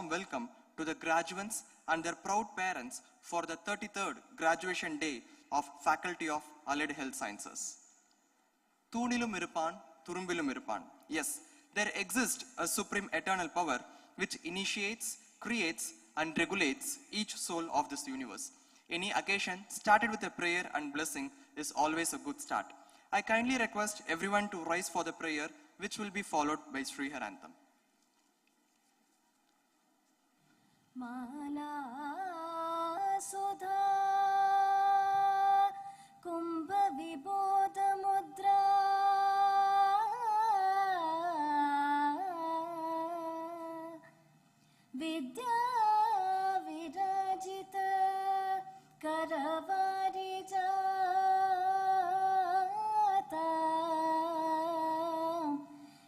warm welcome to the graduates and their proud parents for the 33rd graduation day of Faculty of Allied Health Sciences. Thunilum irpan, Turumbilum irpan. Yes, there exists a supreme eternal power which initiates, creates, and regulates each soul of this universe. Any occasion started with a prayer and blessing is always a good start. I kindly request everyone to rise for the prayer, which will be followed by Sri Harantham. Mala Sudha Kumbha Vibodha Mudra Vidya Virajita Karavari Jata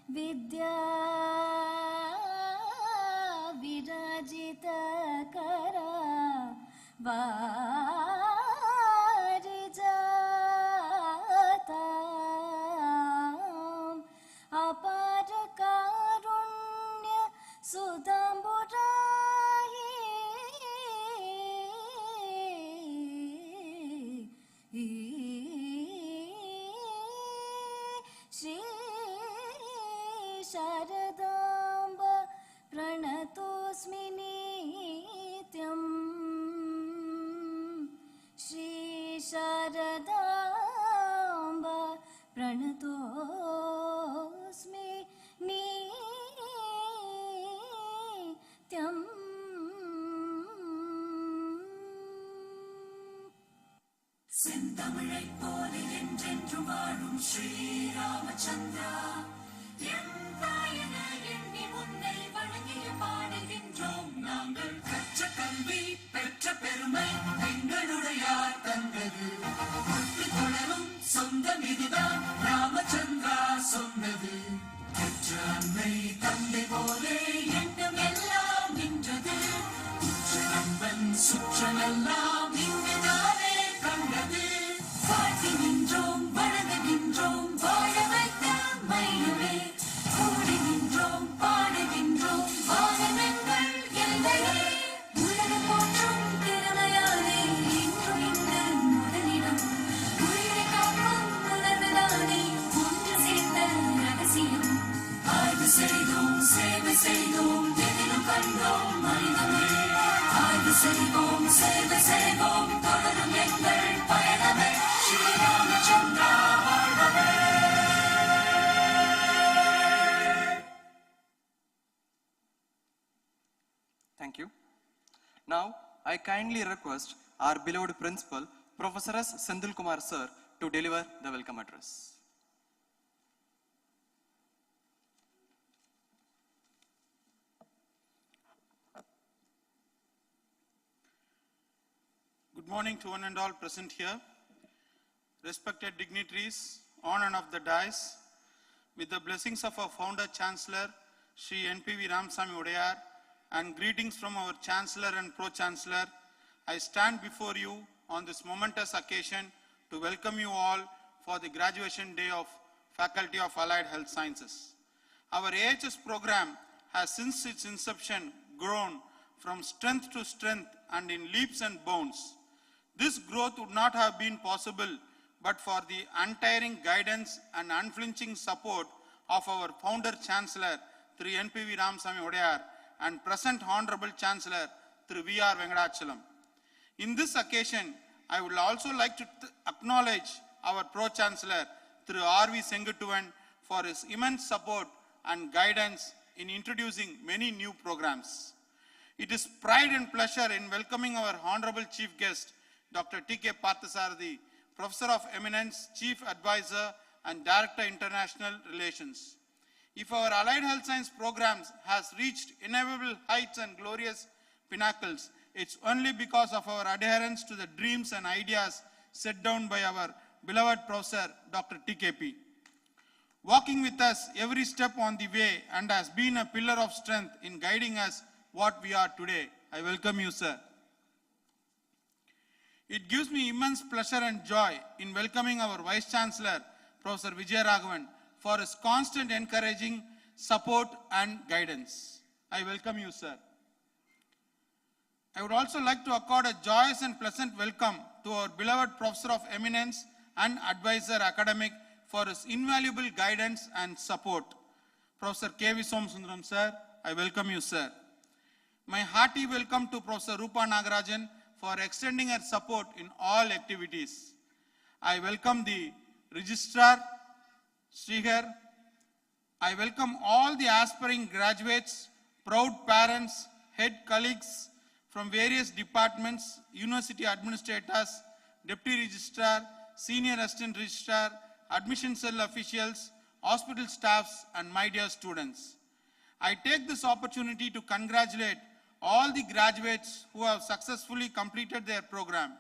Vidya Virajita Karavari Jata Apara Karunya Sudamburahi Shri Sharadamba Pranatosmi Nityam Shri Sharadamba Pranatosmi Nityam. செந்தமிழை போல என்றென்றும் வாழும் ஸ்ரீ ராமச்சந்திரா என் தாயன எண்ணி உன்னை வணங்கிய பாடுகின்றோம் நாங்கள் கற்ற கல்வி பெற்ற பெருமை எங்களுடையார் தந்தது ஒட்டி தொடரும் சொந்தம் இதுதான் ராமச்சந்திரா சொன்னது பெற்ற அன்னை தந்தை போலே எண்ணம் எல்லாம் நின்றது உற்ற நண்பன் சுற்றமெல்லாம் இங்குதானே கண்டது வாழ்த்தி நின்றோம் வழங்க நின்றோம் வாழ வைத்த மையமே கூடி நின்றோம் பாடுகின்றோம் வாழமெங்கள் எல்லையே உலகம் போற்றும் திறமையாலே இன்றும் இங்கு முதலிடம் உயிரை காக்கும் உணர்வுதானே ஒன்று சேர்த்த ரகசியம் ஆய்வு செய்தோம் சேவை செய்தோம் எதிலும் கண்டோம் மனிதமே ஆய்வு செய்வோம் சேவை செய்வோம் தொடரும் எங்கள் பயணமே ஸ்ரீ ராமச்சந்திரா வாழ்கவே. Thank you. Now, I kindly request our beloved principal, Professor S. Sendil Kumar sir, to deliver the welcome address. Good morning to one and all present here. Respected dignitaries on and off the dais, with the blessings of our founder Chancellor, Sri NPV Ramasamy Udayar, and greetings from our Chancellor and Pro-Chancellor, I stand before you on this momentous occasion to welcome you all for the graduation day of Faculty of Allied Health Sciences. Our AHS program has since its inception grown from strength to strength and in leaps and bounds. This growth would not have been possible but for the untiring guidance and unflinching support of our founder Chancellor, Sri NPV Ramasamy Udayar, and present Honorable Chancellor, Sri V.R. Venkatachalam. In this occasion, I would also like to acknowledge our Pro-Chancellor, Sri R.V. Senguttuvan, for his immense support and guidance in introducing many new programs. It is pride and pleasure in welcoming our Honorable Chief Guest, Dr. T.K. Parthasarathi, Professor of Eminence, Chief Advisor, and Director International Relations. If our allied health science programs has reached inevitable heights and glorious pinnacles, it's only because of our adherence to the dreams and ideas set down by our beloved Professor Dr. TKP. Walking with us every step on the way and has been a pillar of strength in guiding us what we are today. I welcome you, sir. It gives me immense pleasure and joy in welcoming our Vice Chancellor, Professor Vijay Raghavan, for his constant encouraging support and guidance. I welcome you, sir. I would also like to accord a joyous and pleasant welcome to our beloved Professor of Eminence and Advisor Academic for his invaluable guidance and support. Professor K.V. Somsundaram sir, I welcome you sir. My hearty welcome to Professor Rupa Nagarajan for extending her support in all activities. I welcome the Registrar, Sriher. I welcome all the aspiring graduates, proud parents, head colleagues from various departments, university administrators, deputy registrar, senior assistant registrar, admission cell officials, hospital staffs, and my dear students. I take this opportunity to congratulate all the graduates who have successfully completed their program.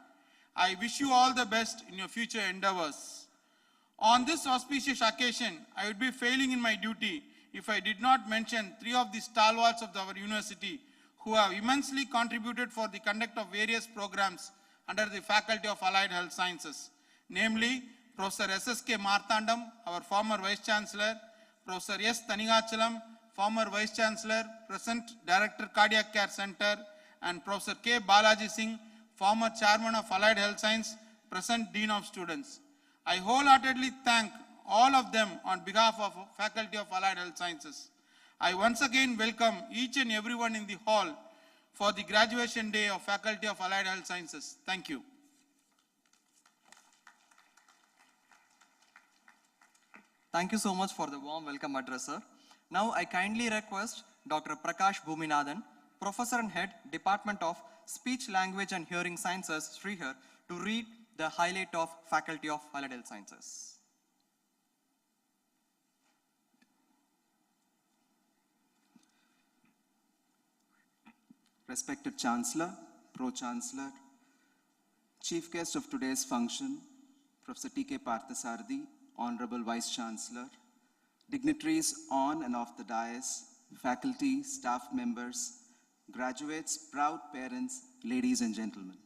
I wish you all the best in your future endeavors. On this auspicious occasion, I would be failing in my duty if I did not mention three of the stalwarts of our university who have immensely contributed for the conduct of various programs under the Faculty of Allied Health Sciences, namely Professor S.S.K. Marthandam, our former Vice Chancellor, Professor S. Thanigachalam, former Vice Chancellor, present Director Cardiac Care Center, and Professor K. Balaji Singh, former Chairman of Allied Health Science, present Dean of Students. I wholeheartedly thank all of them on behalf of Faculty of Allied Health Sciences. I once again welcome each and everyone in the hall for the graduation day of Faculty of Allied Health Sciences. Thank you. Thank you so much for the warm welcome address, sir. Now I kindly request Dr. Prakash Bhuminathan, Professor and Head, Department of Speech, Language and Hearing Sciences, Srihar, to read the highlight of Faculty of Allied Health Sciences. Respected Chancellor, Pro-Chancellor, Chief Guest of today's function, Professor T.K. Parthasarathy, Honorable Vice Chancellor, dignitaries on and off the dais, faculty, staff members, graduates, proud parents, ladies and gentlemen.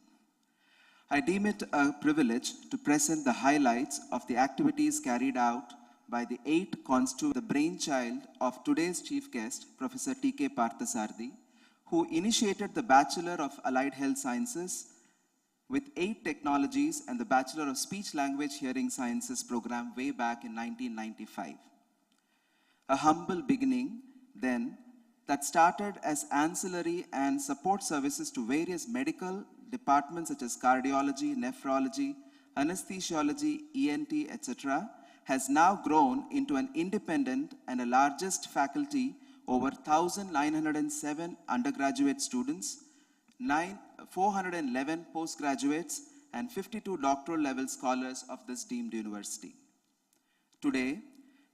I deem it a privilege to present the highlights of the activities carried out by the 8 constituents, the brainchild of today's chief guest, Professor T.K. Parthasarathy, who initiated the Bachelor of Allied Health Sciences with 8 technologies and the Bachelor of Speech, Language, Hearing Sciences program way back in 1995. A humble beginning, then, that started as ancillary and support services to various medical departments such as cardiology, nephrology, anesthesiology, ENT, etc., has now grown into an independent and a largest faculty, over 1,907 undergraduate students, 411 postgraduates, and 52 doctoral level scholars of this deemed university. Today,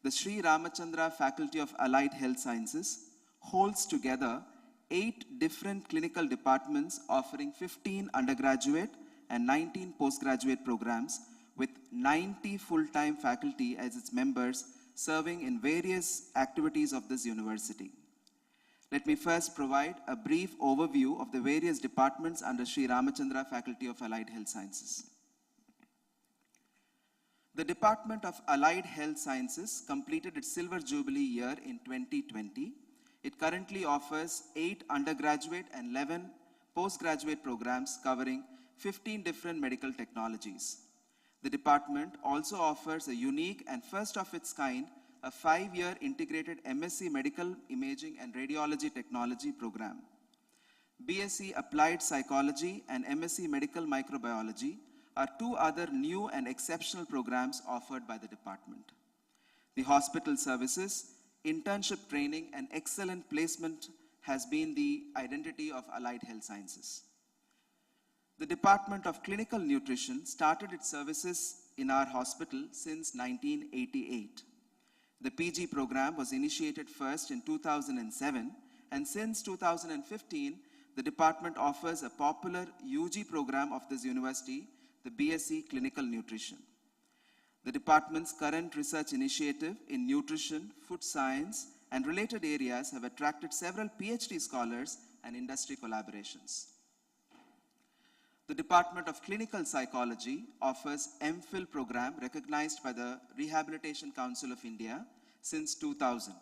the Sri Ramachandra Faculty of Allied Health Sciences holds together 8 different clinical departments offering 15 undergraduate and 19 postgraduate programs with 90 full-time faculty as its members serving in various activities of this university. Let me first provide a brief overview of the various departments under Sri Ramachandra Faculty of Allied Health Sciences. The Department of Allied Health Sciences completed its Silver Jubilee year in 2020. It currently offers 8 undergraduate and 11 postgraduate programs covering 15 different medical technologies. The department also offers a unique and first of its kind, a 5-year integrated MSc Medical Imaging and Radiology Technology program. BSc Applied Psychology and MSc Medical Microbiology are 2 other new and exceptional programs offered by the department. The hospital services, internship training, and excellent placement has been the identity of Allied Health Sciences. The Department of Clinical Nutrition started its services in our hospital since 1988. The PG program was initiated first in 2007, and since 2015, the department offers a popular UG program of this university, the BSc Clinical Nutrition. The department's current research initiative in nutrition, food science, and related areas have attracted several PhD scholars and industry collaborations. The Department of Clinical Psychology offers MPhil program recognized by the Rehabilitation Council of India since 2000.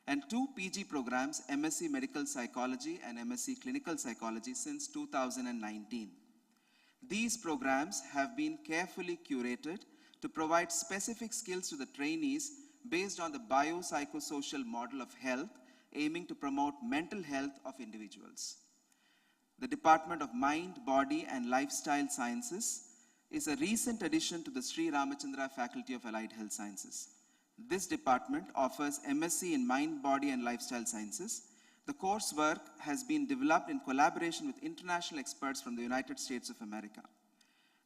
and 2 PG programs, MSc Medical Psychology and MSc Clinical Psychology, since 2019. These programs have been carefully curated to provide specific skills to the trainees based on the biopsychosocial model of health, aiming to promote mental health of individuals. The Department of Mind, Body and Lifestyle Sciences is a recent addition to the Sri Ramachandra Faculty of Allied Health Sciences. This department offers MSc in Mind, Body and Lifestyle Sciences. The coursework has been developed in collaboration with international experts from the United States of America.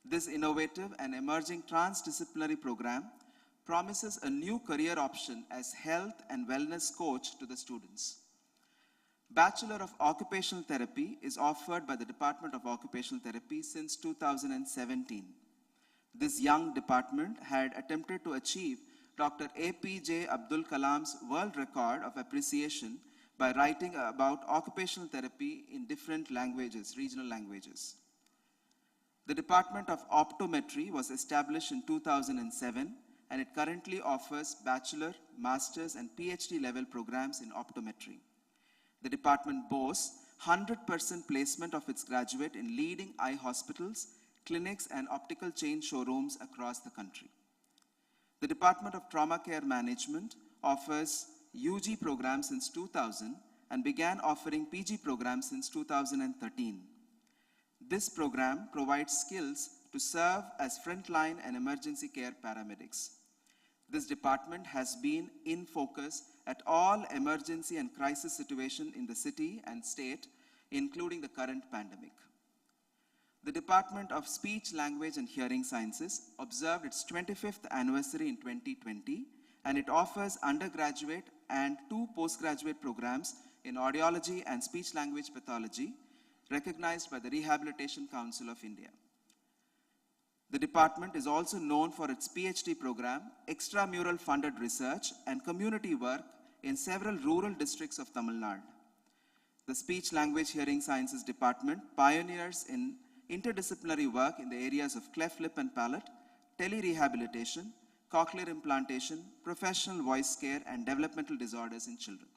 This innovative and emerging transdisciplinary program promises a new career option as health and wellness coach to the students. Bachelor of Occupational Therapy is offered by the Department of Occupational Therapy since 2017. This young department had attempted to achieve Dr. APJ Abdul Kalam's world record of appreciation by writing about occupational therapy in different languages, regional languages. The Department of Optometry was established in 2007, and it currently offers bachelor, master's and PhD level programs in optometry. The department boasts 100% placement of its graduate in leading eye hospitals, clinics and optical chain showrooms across the country. The Department of Trauma Care Management offers UG programs since 2000 and began offering PG programs since 2013. This program provides skills to serve as frontline and emergency care paramedics. This department has been in focus at all emergency and crisis situations in the city and state, including the current pandemic. The Department of Speech, Language and Hearing Sciences observed its 25th anniversary in 2020, and it offers undergraduate and 2 postgraduate programs in audiology and speech language pathology, recognized by the Rehabilitation Council of India. The department is also known for its PhD program, extramural funded research and community work in several rural districts of Tamil Nadu. The Speech Language Hearing Sciences Department pioneers in interdisciplinary work in the areas of cleft lip and palate, telerehabilitation, cochlear implantation, professional voice care and developmental disorders in children.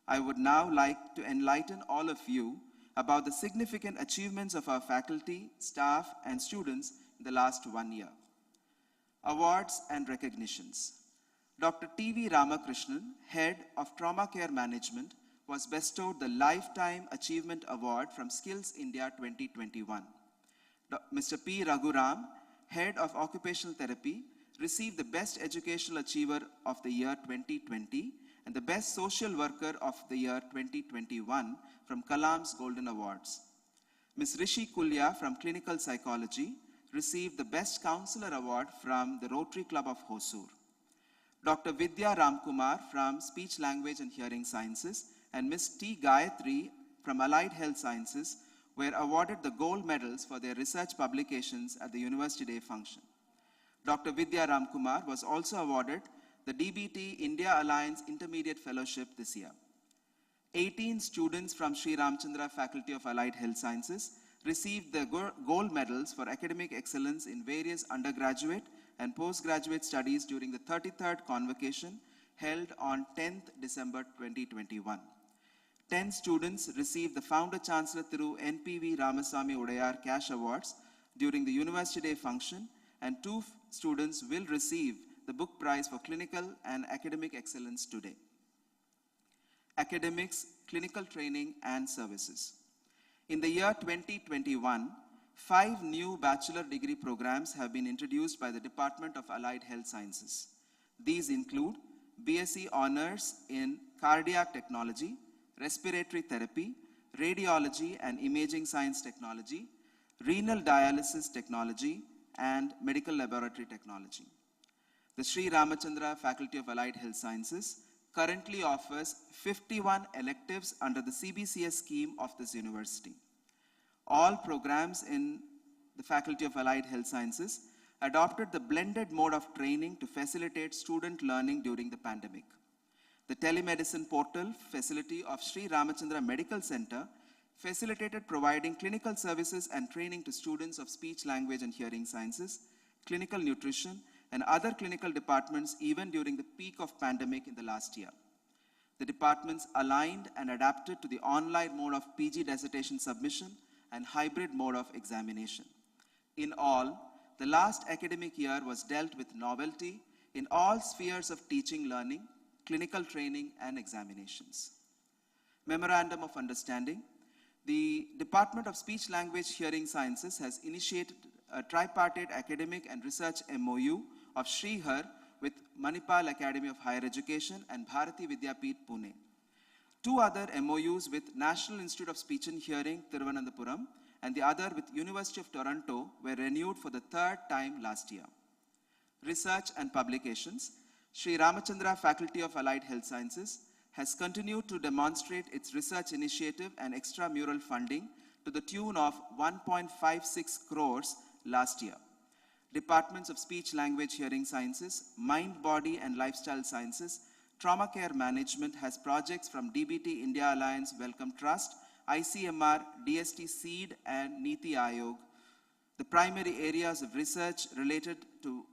I would now like to enlighten all of you about the significant achievements of our faculty, staff and students in the last 1 year. Awards and recognitions. Dr. T.V. Ramakrishnan, Head of Trauma Care Management, was bestowed the Lifetime Achievement Award from Skills India 2021. Mr. P. Raghuram, Head of Occupational Therapy, received the Best Educational Achiever of the Year 2020 and the Best Social Worker of the Year 2021 from Kalam's Golden Awards. Ms. Rishi Kulya from Clinical Psychology received the Best Counselor Award from the Rotary Club of Hosur. Dr. Vidya Ramkumar from Speech, Language and Hearing Sciences and Ms. T. Gayatri from Allied Health Sciences were awarded the gold medals for their research publications at the University Day function. Dr. Vidya Ramkumar was also awarded the DBT India Alliance Intermediate Fellowship this year. 18 students from Sri Ramachandra Faculty of Allied Health Sciences received the gold medals for academic excellence in various undergraduate and postgraduate studies during the 33rd convocation held on 10th December 2021. 10 students received the Founder Chancellor Thiru NPV Ramaswamy Udayar Cash Awards during the University Day function, and 2 students will receive the book prize for clinical and academic excellence today. Academics, clinical training and services. In the year 2021, 5 new bachelor degree programs have been introduced by the Department of Allied Health Sciences. These include BSc Honors in Cardiac Technology, Respiratory Therapy, Radiology and Imaging Science Technology, Renal Dialysis Technology, and Medical Laboratory Technology. The Sri Ramachandra Faculty of Allied Health Sciences currently offers 51 electives under the CBCS scheme of this university. All programs in the Faculty of Allied Health Sciences adopted the blended mode of training to facilitate student learning during the pandemic. The telemedicine portal facility of Sri Ramachandra Medical Center facilitated providing clinical services and training to students of speech, language and hearing sciences, clinical nutrition and other clinical departments even during the peak of pandemic in the last year. The departments aligned and adapted to the online mode of PG dissertation submission and hybrid mode of examination. In all, the last academic year was dealt with novelty in all spheres of teaching, learning, clinical training, and examinations. Memorandum of Understanding. The Department of Speech Language Hearing Sciences has initiated a tripartite academic and research MOU of Srihar with Manipal Academy of Higher Education and Bharati Vidyapeeth, Pune. Two other MOUs with National Institute of Speech and Hearing, Thiruvananthapuram, and the other with University of Toronto were renewed for the third time last year. Research and publications. Sri Ramachandra Faculty of Allied Health Sciences has continued to demonstrate its research initiative and extramural funding to the tune of 1.56 crores last year. Departments of Speech, Language, Hearing Sciences, Mind, Body and Lifestyle Sciences, Trauma Care Management has projects from DBT India Alliance Wellcome Trust, ICMR, DST Seed and Niti Aayog. The primary areas of research related to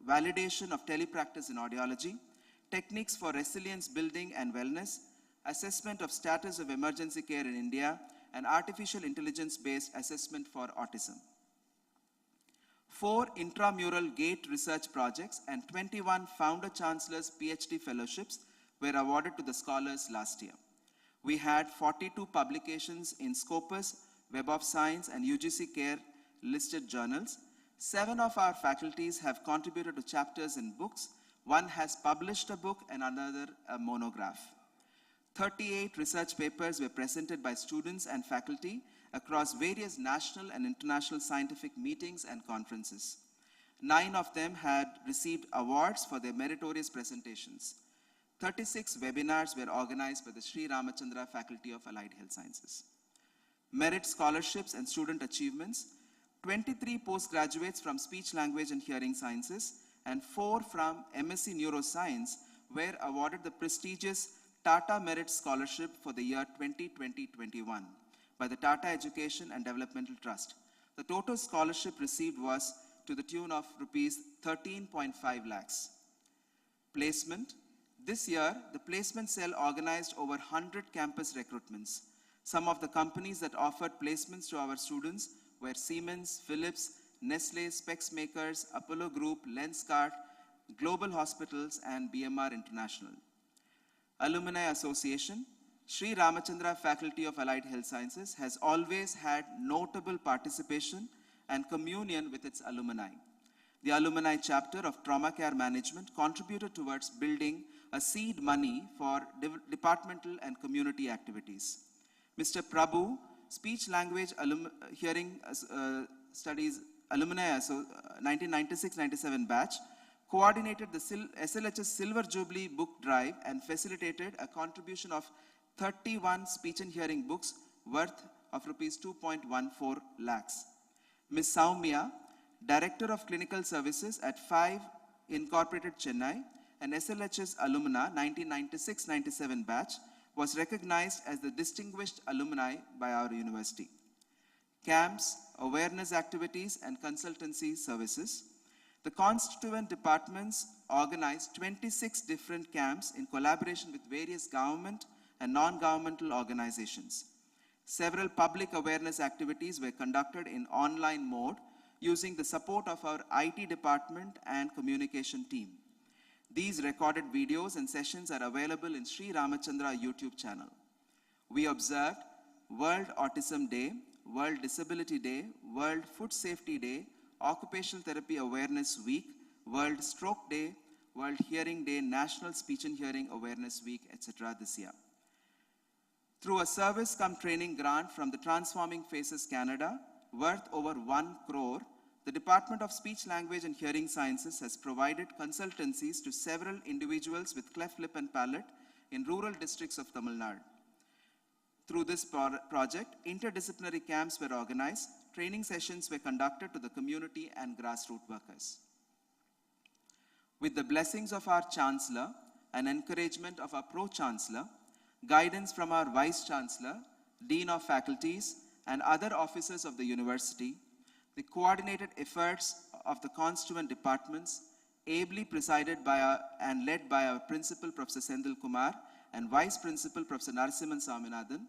validation of telepractice in audiology, techniques for resilience building and wellness, assessment of status of emergency care in India, and artificial intelligence-based assessment for autism. 4 intramural GATE research projects and 21 Founder Chancellors PhD fellowships were awarded to the scholars last year. We had 42 publications in Scopus, Web of Science, and UGC Care listed journals. 7 of our faculties have contributed to chapters in books. 1 has published a book and another a monograph. 38 research papers were presented by students and faculty across various national and international scientific meetings and conferences. 9 of them had received awards for their meritorious presentations. 36 webinars were organized by the Sri Ramachandra Faculty of Allied Health Sciences. Merit scholarships and student achievements. 23 postgraduates from Speech, Language and Hearing Sciences and 4 from MSc Neuroscience were awarded the prestigious Tata Merit Scholarship for the year 2020-21 by the Tata Education and Developmental Trust. The total scholarship received was to the tune of rupees 13.5 lakhs. Placement. This year, the placement cell organized over 100 campus recruitments. Some of the companies that offered placements to our students were Siemens, Philips, Nestle, Specs Makers, Apollo Group, Lenskart, Global Hospitals, and BMR International. Alumni Association. Sri Ramachandra Faculty of Allied Health Sciences has always had notable participation and communion with its alumni. The alumni chapter of Trauma Care Management contributed towards building a seed money for departmental and community activities. Mr. Prabhu, Speech Language Hearing Studies Alumni 1996-97 batch, coordinated the SLHS Silver Jubilee Book Drive and facilitated a contribution of 31 speech and hearing books worth of rupees 2.14 lakhs. Ms. Saumya, Director of Clinical Services at 5 Incorporated Chennai and SLHS Alumna 1996-97 batch, was recognized as the distinguished alumni by our university. Camps, awareness activities, and consultancy services. The constituent departments organized 26 different camps in collaboration with various government and non-governmental organizations. Several public awareness activities were conducted in online mode using the support of our IT department and communication team. These recorded videos and sessions are available in Sri Ramachandra YouTube channel. We observed World Autism Day, World Disability Day, World Food Safety Day, Occupational Therapy Awareness Week, World Stroke Day, World Hearing Day, National Speech and Hearing Awareness Week, etc. this year. Through a service cum training grant from the Transforming Faces Canada, worth over 1 crore, the Department of Speech, Language and Hearing Sciences has provided consultancies to several individuals with cleft lip and palate in rural districts of Tamil Nadu. Through this project, interdisciplinary camps were organized, training sessions were conducted to the community and grassroots workers. With the blessings of our Chancellor and encouragement of our Pro-Chancellor, guidance from our Vice-Chancellor, Dean of Faculties, and other officers of the university, the coordinated efforts of the constituent departments, ably presided by and led by our Principal, Professor Sendil Kumar, and Vice Principal Professor Narasimhan Swaminathan,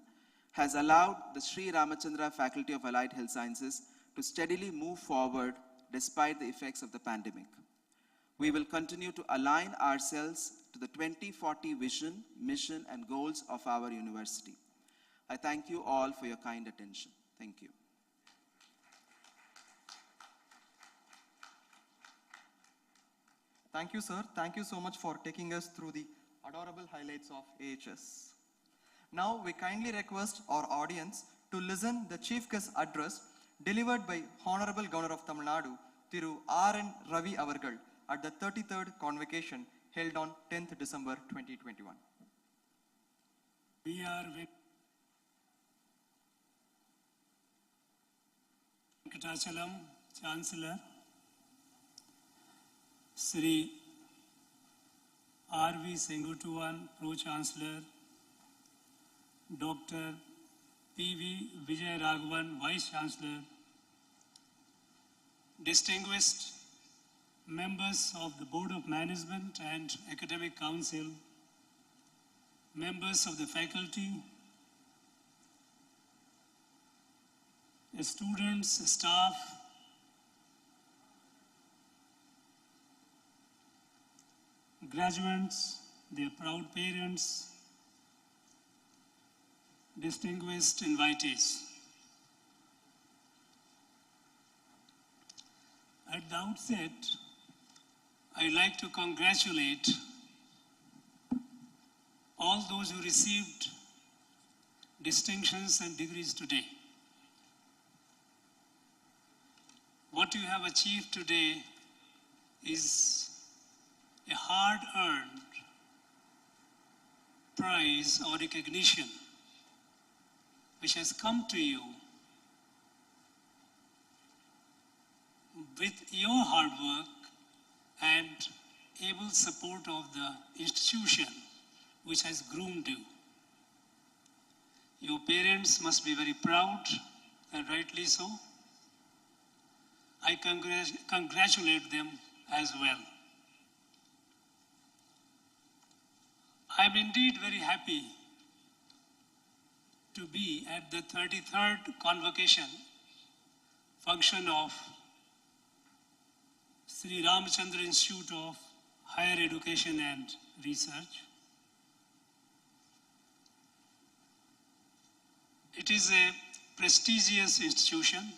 has allowed the Sri Ramachandra Faculty of Allied Health Sciences to steadily move forward despite the effects of the pandemic. We will continue to align ourselves to the 2040 vision, mission, and goals of our university. I thank you all for your kind attention. Thank you. Thank you, sir. Thank you so much for taking us through the adorable highlights of AHS. Now, we kindly request our audience to listen the Chief Guest address delivered by Honorable Governor of Tamil Nadu, Thiru R.N. Ravi Avargal, at the 33rd convocation held on 10th December 2021. We are Venkatachalam, Chancellor, Sri R.V. Sengutuvan, Pro-Chancellor, Dr. P.V. Vijay Raghavan, Vice-Chancellor, distinguished members of the Board of Management and Academic Council, members of the faculty, students, staff, graduates, their proud parents, distinguished invitees. At the outset, I'd like to congratulate all those who received distinctions and degrees today. What you have achieved today is a hard-earned prize or recognition which has come to you with your hard work and able support of the institution which has groomed you. Your parents must be very proud, and rightly so. I congratulate them as well. I am indeed very happy to be at the 33rd convocation function of Sri Ramachandra Institute of Higher Education and Research. It is a prestigious institution.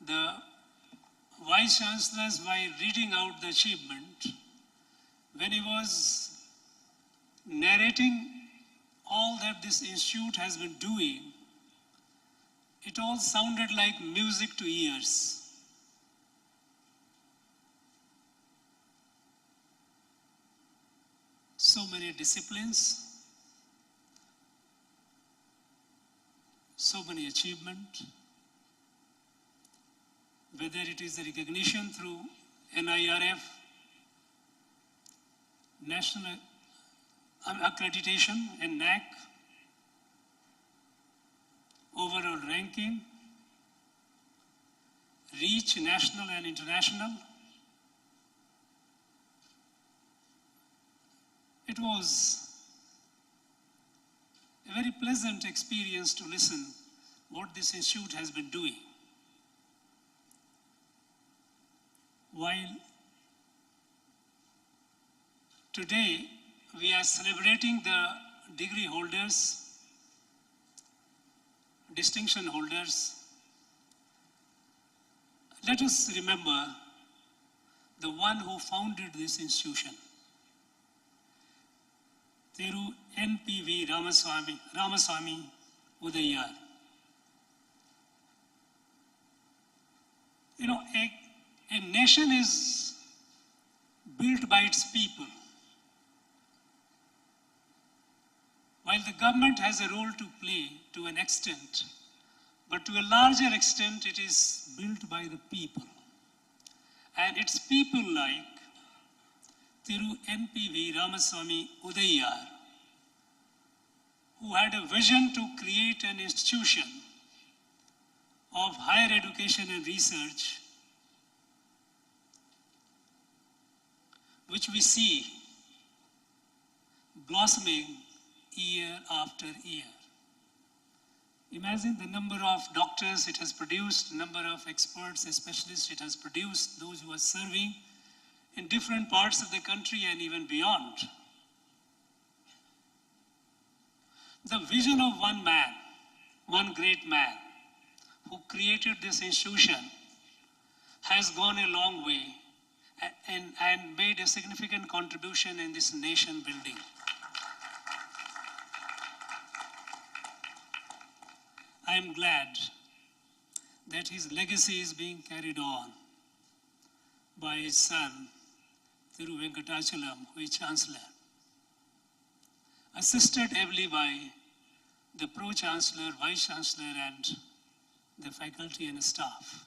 The Vice Chancellors, while reading out the achievement, when he was narrating all that this institute has been doing, it all sounded like music to ears. So many disciplines, so many achievements, whether it is the recognition through NIRF, national accreditation and NAC, overall ranking, reach national and international. It was a very pleasant experience to listen what this institute has been doing. While today we are celebrating the degree holders, distinction holders, let us remember the one who founded this institution, Thiru NPV Ramaswamy Udayar. You know, a nation is built by its people. While the government has a role to play to an extent, but to a larger extent it is built by the people. And it's people like Thiru NPV Ramaswamy Udayar who had a vision to create an institution of higher education and research which we see blossoming year after year. Imagine the number of doctors it has produced, number of experts, specialists it has produced, those who are serving in different parts of the country and even beyond. The vision of one man, one great man, who created this institution has gone a long way and made a significant contribution in this nation building. I am glad that his legacy is being carried on by his son, Thiru Venkatachalam, who is Chancellor, assisted heavily by the Pro-Chancellor, Vice-Chancellor, and the faculty and staff.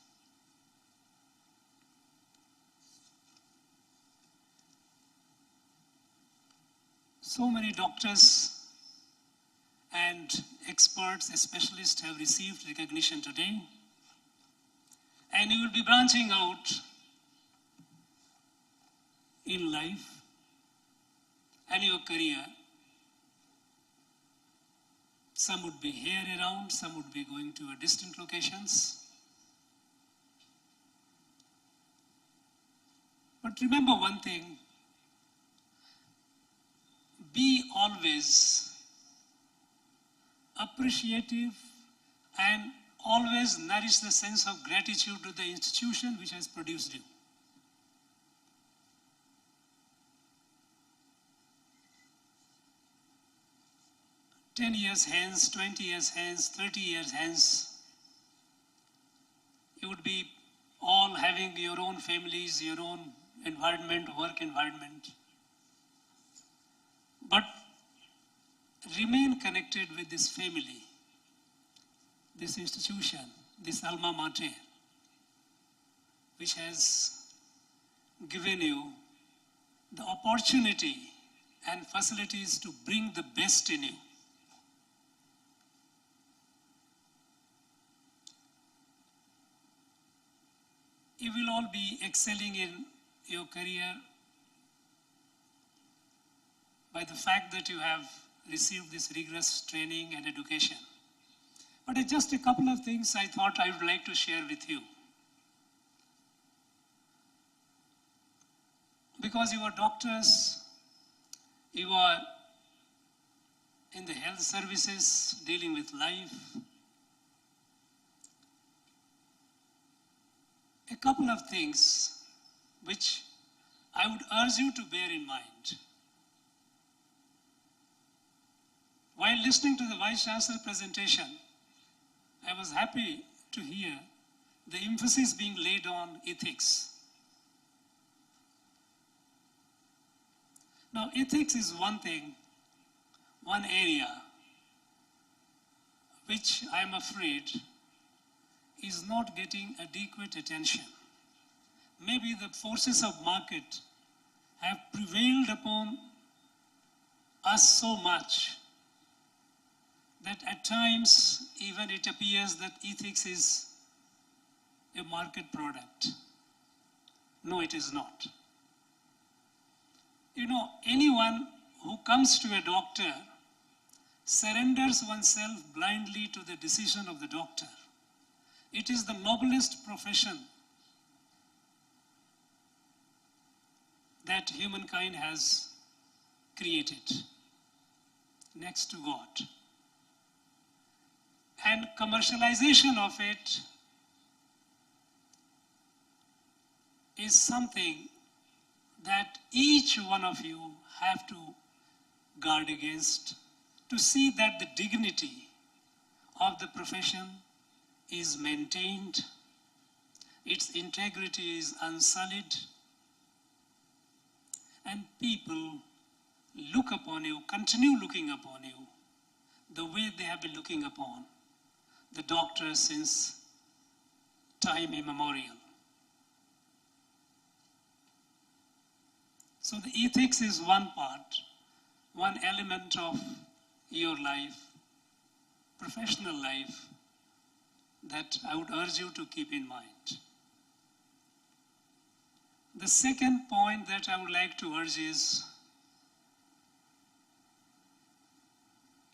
So many doctors and experts, specialists have received recognition today. And you will be branching out in life and your career. Some would be here around, some would be going to distant locations. But remember one thing, be always appreciative and always nourish the sense of gratitude to the institution which has produced you. "10 years hence, 20 years hence, 30 years hence, you would be all having your own families, your own environment, work environment. But remain connected with this family, this institution, this alma mater, which has given you the opportunity and facilities to bring the best in you. You will all be excelling in your career by the fact that you have received this rigorous training and education. But just a couple of things I thought I would like to share with you. Because you are doctors, you are in the health services, dealing with life. A couple of things which I would urge you to bear in mind. While listening to the Vice Chancellor presentation, I was happy to hear the emphasis being laid on ethics. Now, ethics is one thing, one area, which I am afraid is not getting adequate attention. Maybe the forces of market have prevailed upon us so much that at times even it appears that ethics is a market product. No, it is not. You know, anyone who comes to a doctor surrenders oneself blindly to the decision of the doctor. It is the noblest profession that humankind has created, next to God. And commercialization of it is something that each one of you have to guard against, to see that the dignity of the profession is maintained, its integrity is unsullied, and people look upon you, continue looking upon you, the way they have been looking upon the doctors since time immemorial. So the ethics is one part, one element of your life, professional life, that I would urge you to keep in mind. The second point that I would like to urge is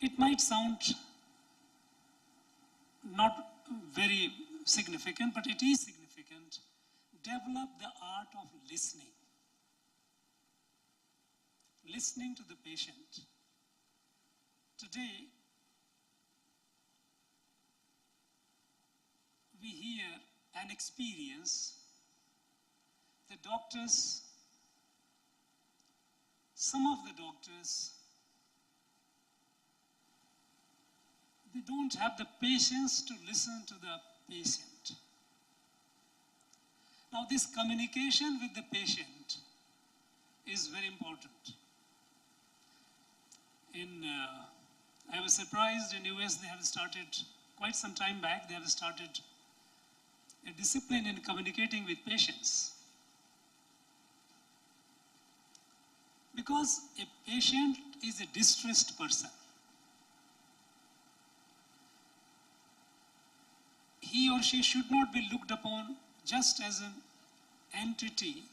It might sound not very significant, but it is significant. Develop the art of listening. Listening to the patient. Today, we hear and experience the doctors, some of the doctors, they don't have the patience to listen to the patient. Now, this communication with the patient is very important. I was surprised in US they have started, quite some time back, they have started a discipline in communicating with patients. Because a patient is a distressed person. He or she should not be looked upon just as an entity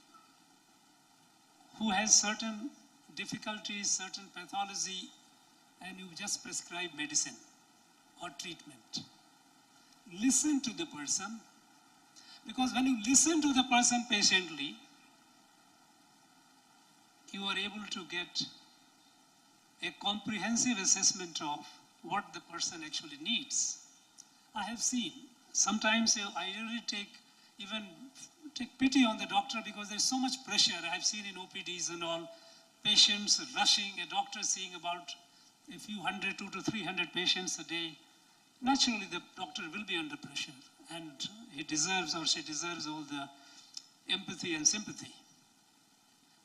who has certain difficulties, certain pathology, and you just prescribe medicine or treatment. Listen to the person, because when you listen to the person patiently, you are able to get a comprehensive assessment of what the person actually needs. I have seen, sometimes I really take pity on the doctor because there's so much pressure. I've seen in OPDs and all, patients rushing, a doctor seeing about a few hundred, 200 to 300 patients a day. Naturally, the doctor will be under pressure, and he deserves or she deserves all the empathy and sympathy.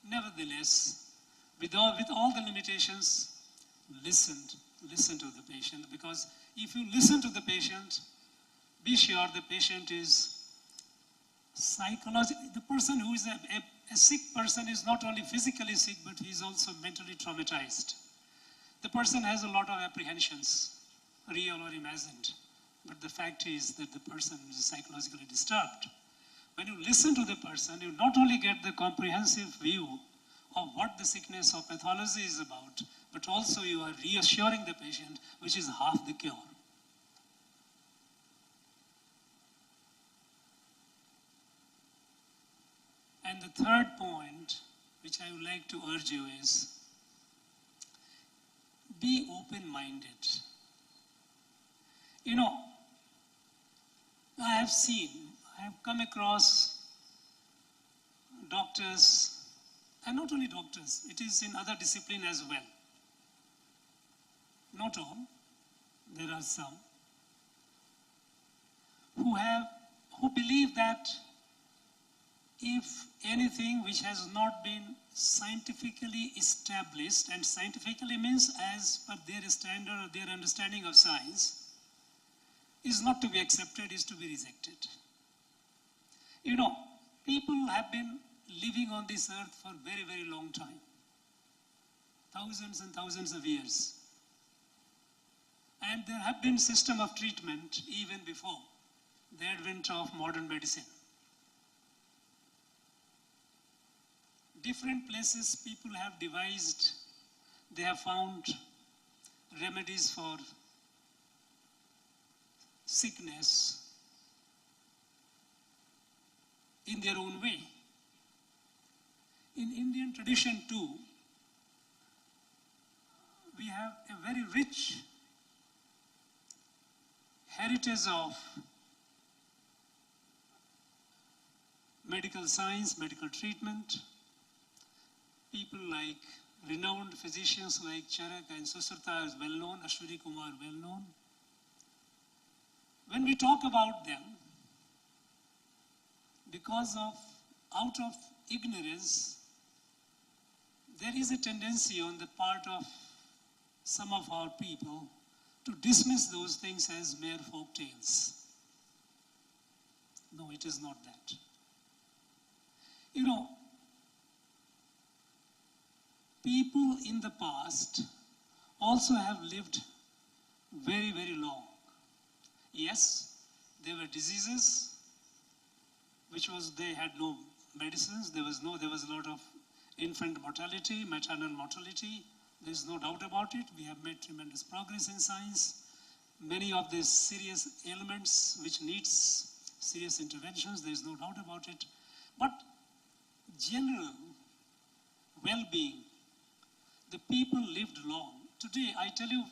Nevertheless, with all the limitations, listen to the patient, because if you listen to the patient, be sure the patient is psychologically, the person who is a sick person is not only physically sick, but he is also mentally traumatized. The person has a lot of apprehensions, real or imagined, but the fact is that the person is psychologically disturbed. When you listen to the person, you not only get the comprehensive view of what the sickness or pathology is about, but also you are reassuring the patient, which is half the cure. And the third point, which I would like to urge you is, be open-minded. You know, I have come across doctors, and not only doctors, it is in other disciplines as well. Not all, there are some, who believe that if anything which has not been scientifically established, and scientifically means as per their standard or their understanding of science, is not to be accepted, is to be rejected. You know, people have been living on this earth for a very, very long time. Thousands and thousands of years. And there have been systems of treatment even before the advent of modern medicine. Different places people have devised, they have found remedies for sickness in their own way. In Indian tradition too, we have a very rich heritage of medical science, medical treatment. People like renowned physicians like Charak and Susrata is well known, Ashwini Kumar well known. When we talk about them, because out of ignorance, there is a tendency on the part of some of our people to dismiss those things as mere folk tales. No, it is not that. You know, people in the past also have lived very, very long. Yes, there were diseases, they had no medicines, there was a lot of infant mortality, maternal mortality, There's no doubt about it. We have made tremendous progress in science. Many of these serious ailments which needs serious interventions, there's no doubt about it. But general well-being, the people lived long. Today, I tell you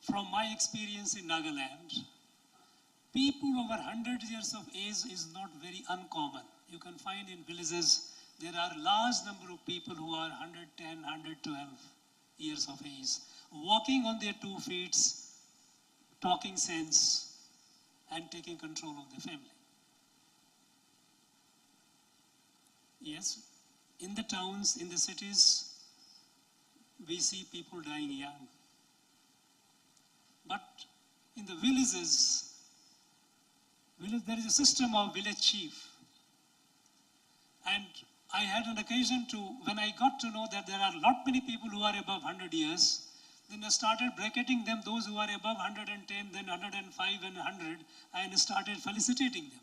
from my experience in Nagaland, people over 100 years of age is not very uncommon. You can find in villages, there are large number of people who are 110, 112 years of age, walking on their 2 feet, talking sense, and taking control of the family. Yes, in the towns, in the cities, we see people dying young. But in the villages, there is a system of village chief. And I had an occasion to, when I got to know that there are not many people who are above 100 years, then I started bracketing them, those who are above 110, then 105 and 100, and started felicitating them.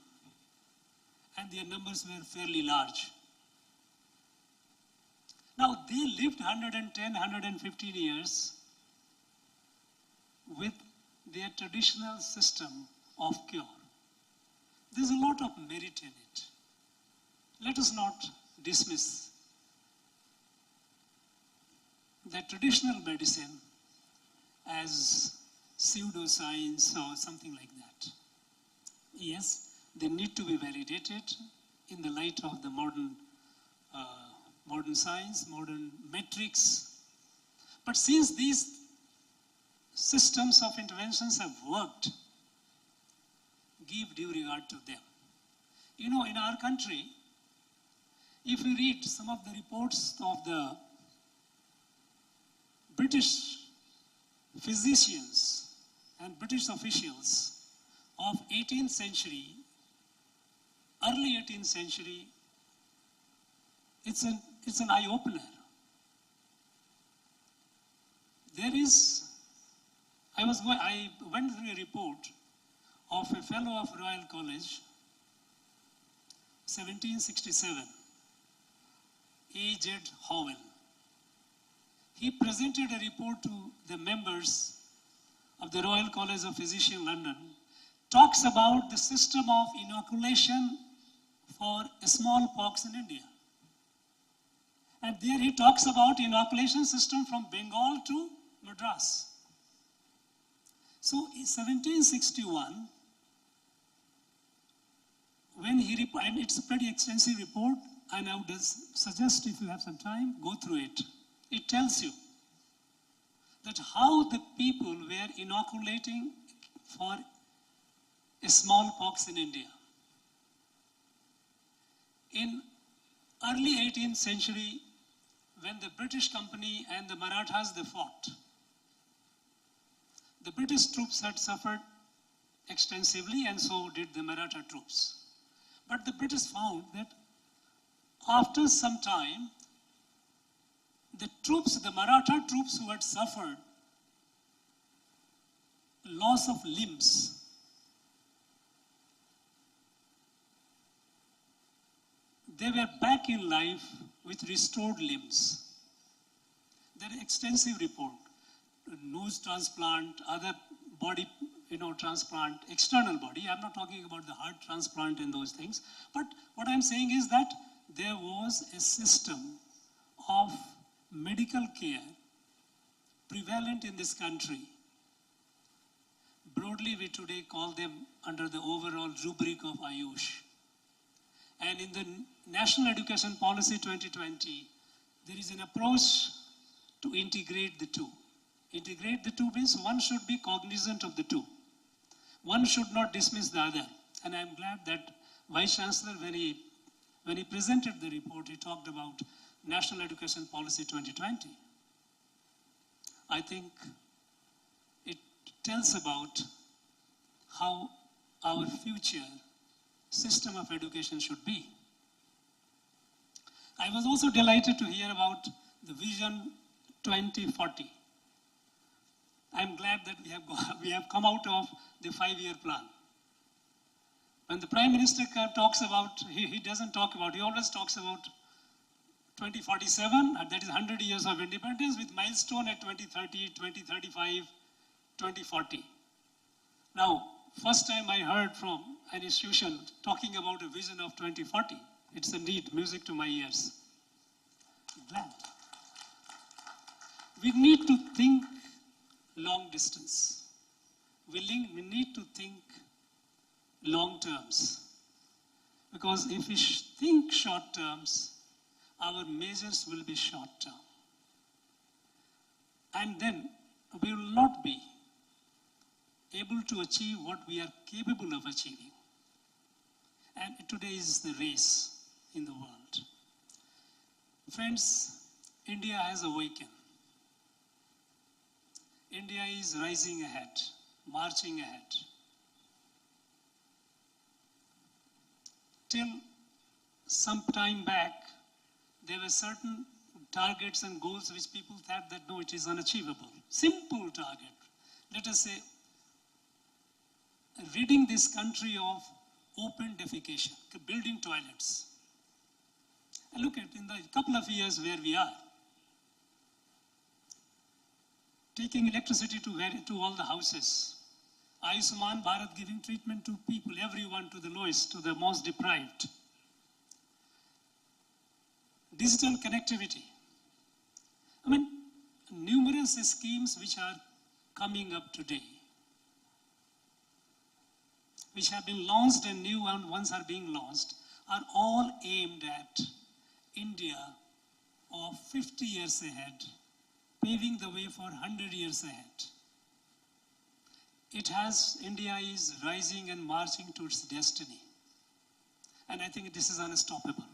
And their numbers were fairly large. Now, they lived 110, 115 years with their traditional system of cure. There's a lot of merit in it. Let us not dismiss that traditional medicine as pseudoscience or something like that. Yes, they need to be validated in the light of the modern science, modern metrics. But since these systems of interventions have worked, give due regard to them. You know, in our country, if you read some of the reports of the British physicians and British officials of 18th century, early 18th century, it's an eye-opener. I went through a report of a fellow of Royal College, 1767, A.J. Howell. He presented a report to the members of the Royal College of Physicians, London, talks about the system of inoculation for smallpox in India. And there he talks about inoculation system from Bengal to Madras. So in 1761, and it's a pretty extensive report, and I would suggest if you have some time, go through it. It tells you that how the people were inoculating for a smallpox in India. In early 18th century, when the British company and the Marathas, they fought, the British troops had suffered extensively, and so did the Maratha troops. But the British found that after some time, the Maratha troops who had suffered loss of limbs, they were back in life with restored limbs. There is extensive report, nose transplant, other body transplant, external body. I'm not talking about the heart transplant and those things. But what I'm saying is that there was a system of medical care prevalent in this country. Broadly, we today call them under the overall rubric of AHS. And in the National Education Policy 2020, there is an approach to integrate the two. Integrate the two means one should be cognizant of the two. One should not dismiss the other. And I'm glad that Vice Chancellor, when he presented the report, he talked about National Education Policy 2020. I think it tells about how our future system of education should be. I was also delighted to hear about the Vision 2040. I'm glad that we have come out of the 5-year plan. When the Prime Minister talks about, he doesn't talk about, he always talks about 2047, that is 100 years of independence, with milestone at 2030, 2035, 2040. Now, first time I heard from an institution talking about a vision of 2040. It's indeed music to my ears. Glad. We need to think long distance. We need to think long terms. Because if we think short terms, our measures will be short term. And then we will not be able to achieve what we are capable of achieving. And today is the race in the world. Friends, India has awakened. India is rising ahead, marching ahead. Till some time back, there were certain targets and goals which people thought that no, it is unachievable. Simple target. Let us say, ridding this country of open defecation, building toilets. And look at in the couple of years where we are. Taking electricity to all the houses. Ayushman Bharat giving treatment to people, everyone, to the lowest, to the most deprived. Digital connectivity. I mean, numerous schemes which are coming up today, which have been launched and new ones are being launched, are all aimed at India of 50 years ahead, paving the way for 100 years ahead. India is rising and marching to its destiny. And I think this is unstoppable.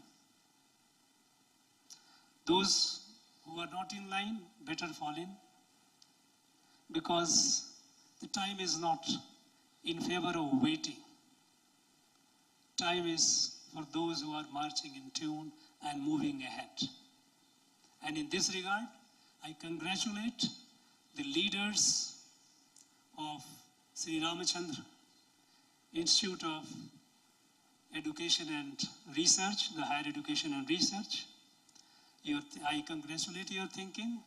Those who are not in line, better fall in. Because the time is not in favor of waiting. Time is for those who are marching in tune and moving ahead. And in this regard, I congratulate the leaders of Sri Ramachandra Institute of Education and Research, the Higher Education and Research. I congratulate your thinking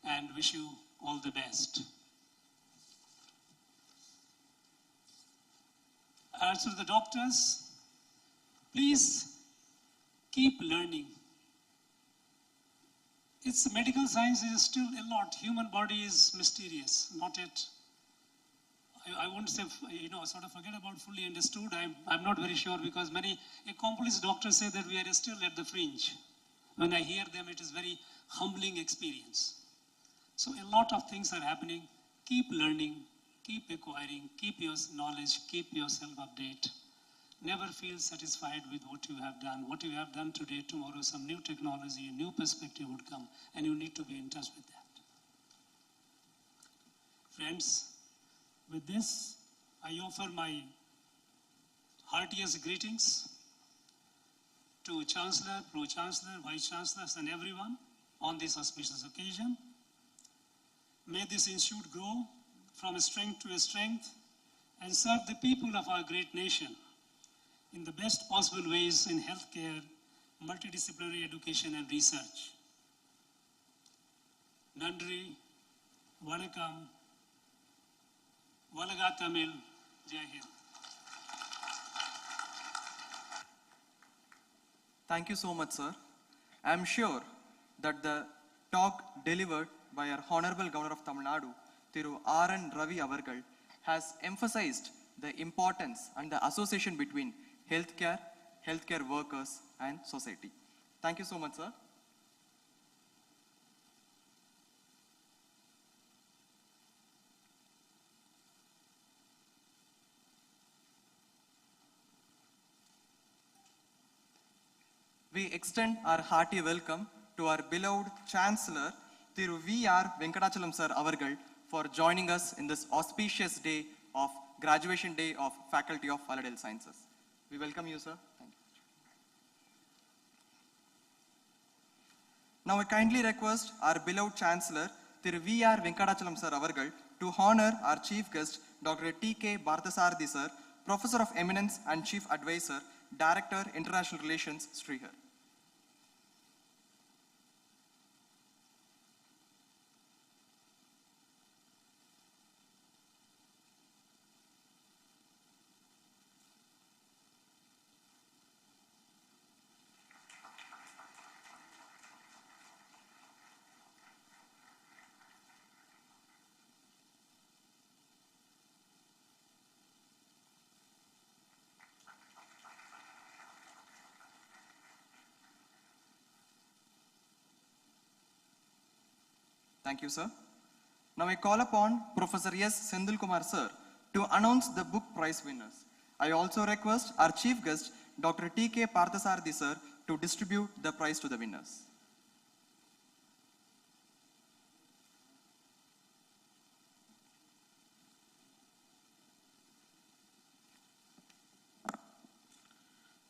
and wish you all the best. As for the doctors, please keep learning. Medical science is still a lot. Human body is mysterious, not yet. I won't say, sort of forget about fully understood. I'm not very sure because many accomplished doctors say that we are still at the fringe. When I hear them, it is very humbling experience. So a lot of things are happening. Keep learning, keep acquiring, keep your knowledge, keep yourself updated. Never feel satisfied with what you have done. What you have done today, tomorrow, some new technology, a new perspective would come, and you need to be in touch with that. Friends, with this, I offer my heartiest greetings to Chancellor, Pro-Chancellor, Vice-Chancellors, and everyone on this auspicious occasion. May this institute grow from strength to strength and serve the people of our great nation in the best possible ways in healthcare, multidisciplinary education, and research. Nandri, Vanakkam, Valaga Tamil, Jai Hind. Thank you so much, sir. I am sure that the talk delivered by our Honorable Governor of Tamil Nadu, Thiru R.N. Ravi Avargal, has emphasized the importance and the association between healthcare, healthcare workers, and society. Thank you so much, sir. We extend our hearty welcome to our beloved Chancellor, Thiru V.R. Venkatachalam Sir Avargal, for joining us in this auspicious day of Graduation Day of Faculty of Allied Health Sciences. We welcome you, sir. Thank you. Now I kindly request our beloved Chancellor, Thiru V.R. Venkatachalam Sir Avargal, to honor our Chief Guest, Dr. T.K. Bharthasarathi Sir, Professor of Eminence and Chief Advisor, Director, International Relations, Srihar. Thank you, sir. Now I call upon Professor S. Sendil Kumar, sir, to announce the book prize winners. I also request our chief guest, Dr. T.K. Parthasarathi, sir, to distribute the prize to the winners.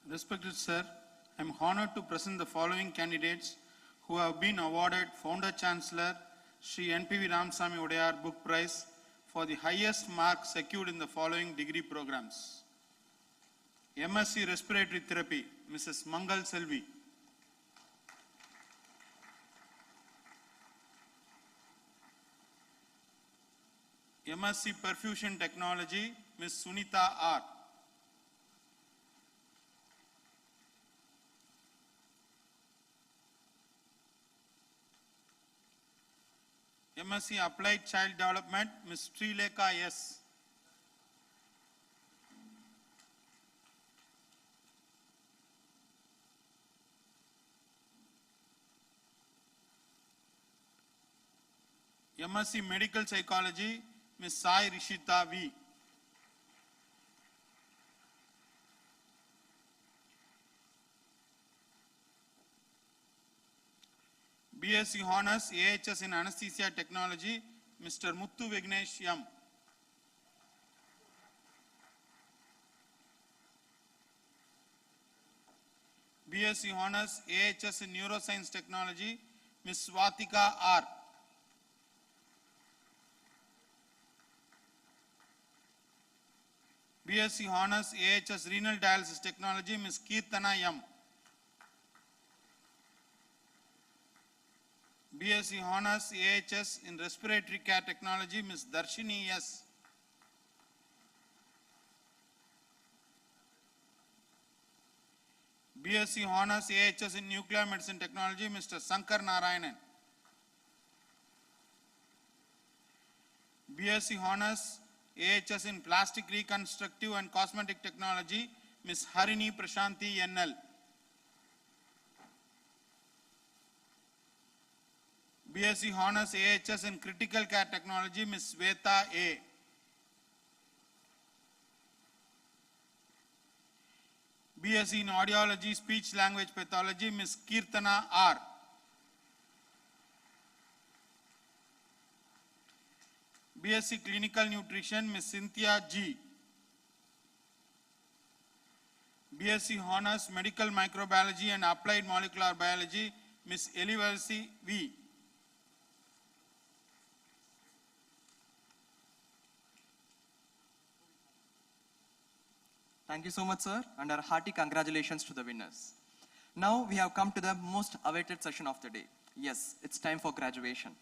Respected sir, I am honored to present the following candidates who have been awarded Founder Chancellor Sri NPV Ramsamy Udayar Book Prize for the highest mark secured in the following degree programs. MSc Respiratory Therapy, Mrs. Mangal Selvi. MSc Perfusion Technology, Ms. Sunita R. MSc Applied Child Development, Ms. Srilekha S. MSc Medical Psychology, Ms. Sai Rishita V. BSc Honours AHS in Anesthesia Technology, Mr. Muthu Vignesh M. BSc Honours AHS in Neuroscience Technology, Ms. Swatika R. BSc Honours AHS Renal Dialysis Technology, Ms. Kirtana M. BSc Honours AHS in Respiratory Care Technology, Ms. Darshini S. BSc Honours AHS in Nuclear Medicine Technology, Mr. Sankar Narayanan. BSc Honours AHS in Plastic Reconstructive and Cosmetic Technology, Ms. Harini Prashanti NL. BSc Honours AHS in Critical Care Technology, Ms. Sveta A. BSc in Audiology, Speech Language Pathology, Ms. Kirtana R. BSc Clinical Nutrition, Ms. Cynthia G. BSc Honours Medical Microbiology and Applied Molecular Biology, Ms. Eliversi V. Thank you so much, sir, and our hearty congratulations to the winners. Now we have come to the most awaited session of the day. Yes, it's time for graduation.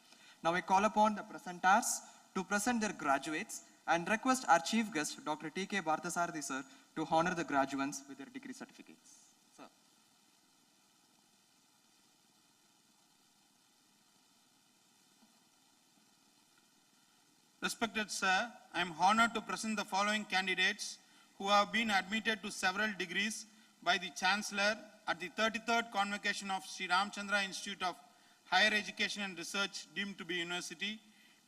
Now I call upon the presenters to present their graduates and request our chief guest, Dr. T.K. Parthasarathi, sir, to honor the graduates with their degree certificates. Sir. Respected sir, I am honored to present the following candidates who have been admitted to several degrees by the Chancellor at the 33rd Convocation of Sri Ramachandra Institute of Higher Education and Research deemed to be University,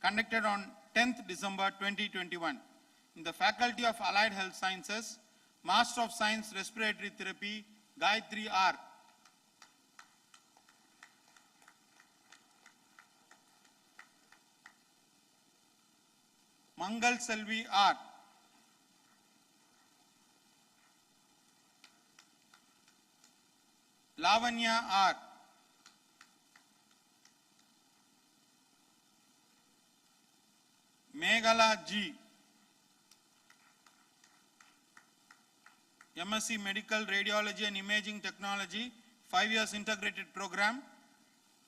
conducted on 10th December 2021. In the Faculty of Allied Health Sciences, Master of Science Respiratory Therapy, Gayatri R. Mangal Selvi R. Lavanya R. Meghala G. MSc Medical Radiology and Imaging Technology, 5 years integrated program,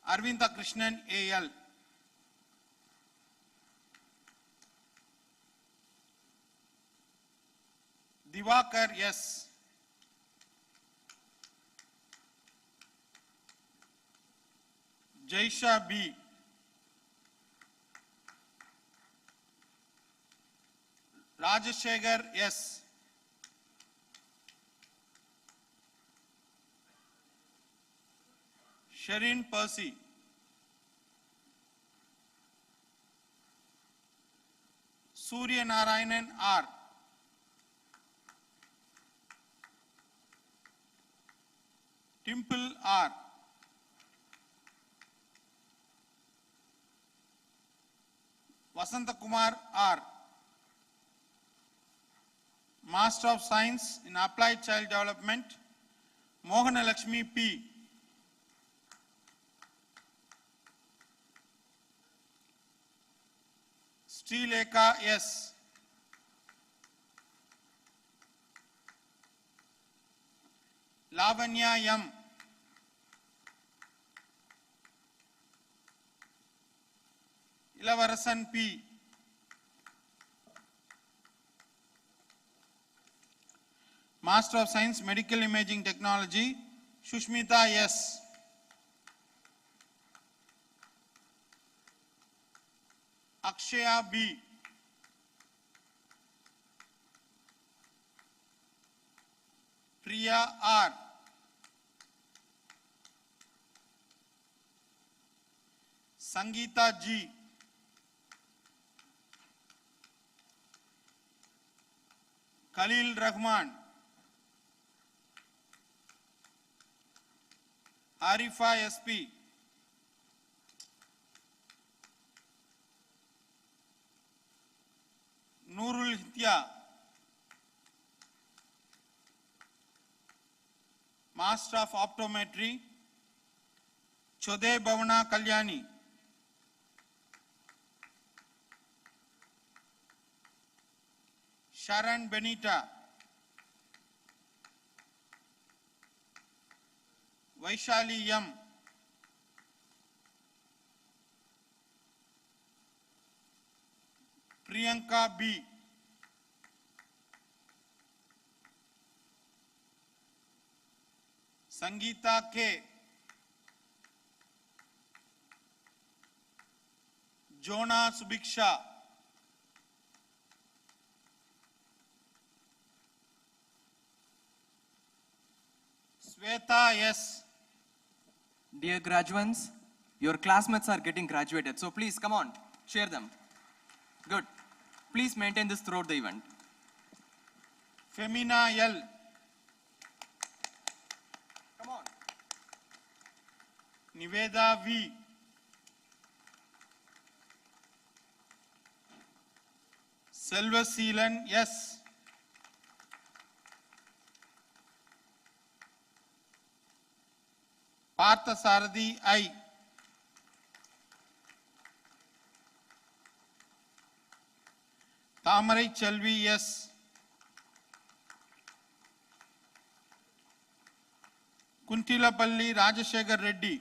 Arvinda Krishnan AL. Divakar S. Jaisha B. Rajashekhar S. Sherin Percy. Surya Narayanan R. Timple R. Vasanta Kumar R. Master of Science in Applied Child Development, Mohana Lakshmi P. Srilekha S. Lavanya M. Ilavarasan P. Master of Science Medical Imaging Technology, Shushmita S. Akshaya B. Priya R. Sangeeta G. Khalil Rahman. Arifa SP. Nurul Hitya. Master of Optometry, Chode Bhavana Kalyani. Sharon Benita. Vaishali M. Priyanka B. Sangeeta K. Jonah Subiksha. Sweta S. Dear graduates, your classmates are getting graduated, so please come on, cheer them. Good. Please maintain this throughout the event. Femina L. Come on. Niveda V. Selvaseelan S. Parthasarathi I. Tamarai Chelvi S. Kuntilapalli Rajashekar Reddy.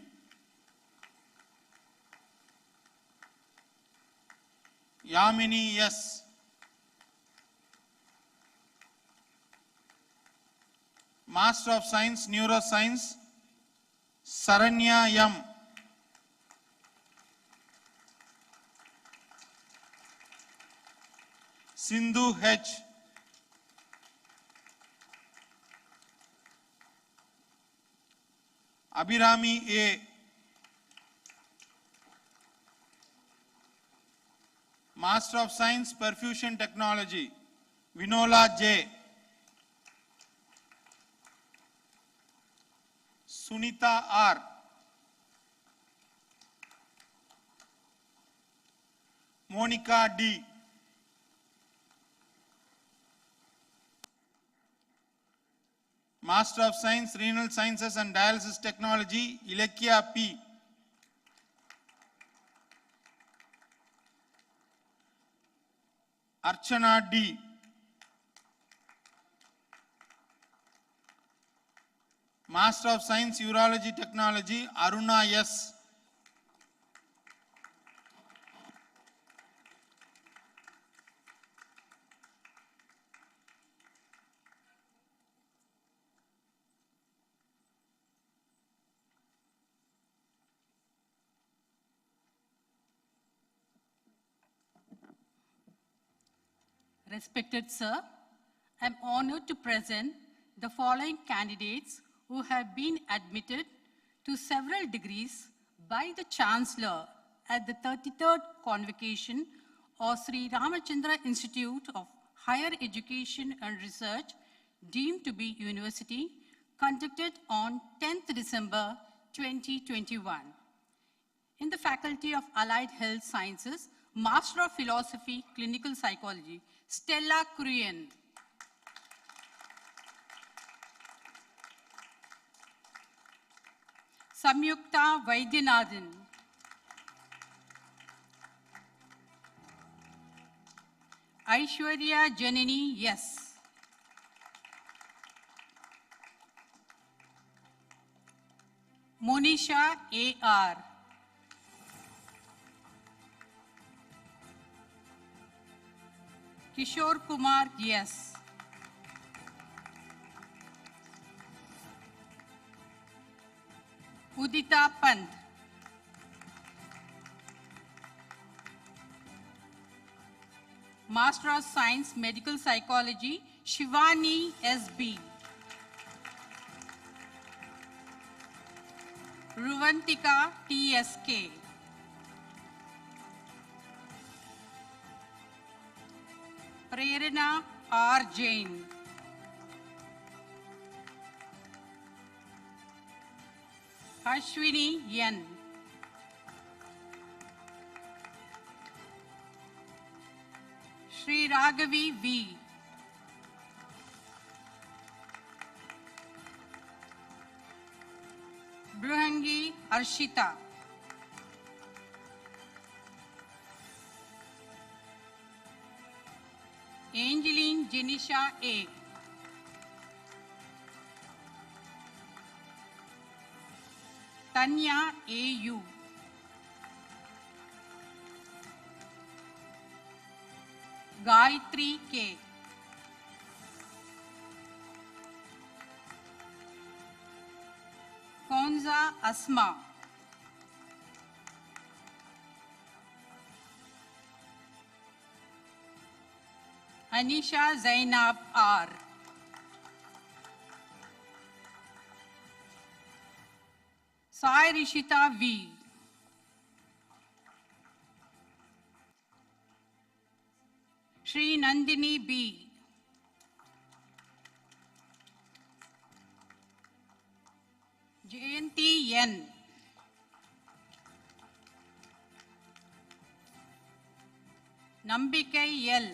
Yamini S. Master of Science, Neuroscience, Saranya M. Sindhu H. Abhirami A. Master of Science, Perfusion Technology, Vinola J. Sunita R. Monica D. Master of Science, Renal Sciences and Dialysis Technology, Ilekya P. Archana D. Master of Science, Urology Technology, Aruna S. Respected Sir, I am honored to present the following candidates who have been admitted to several degrees by the Chancellor at the 33rd convocation of Sri Ramachandra Institute of Higher Education and Research, deemed to be university, conducted on 10th December 2021. In the Faculty of Allied Health Sciences, Master of Philosophy, Clinical Psychology, Stella Kurian. Samyukta Vaidyanathan. Aishwarya Janani, yes. Monisha A.R. Kishore Kumar, yes. Udita Pant. Master of Science, Medical Psychology, Shivani S.B. Ruvantika T.S.K. Prerana R. Jain. Ashwini N. Sri Raghavi V. Bruhangi Arshita. Angeline Jenisha A. Tanya A.U. Gayatri K. Konza Asma. Anisha Zainab R. Sai Rishita V. Sri Nandini B. Jayanti N. Nambikai L.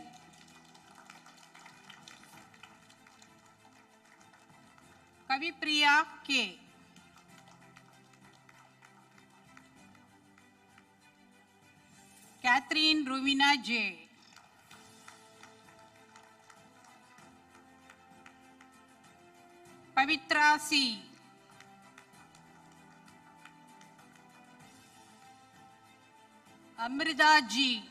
Kavipriya K. Catherine Ruvina J. Pavitra C. Amrita G.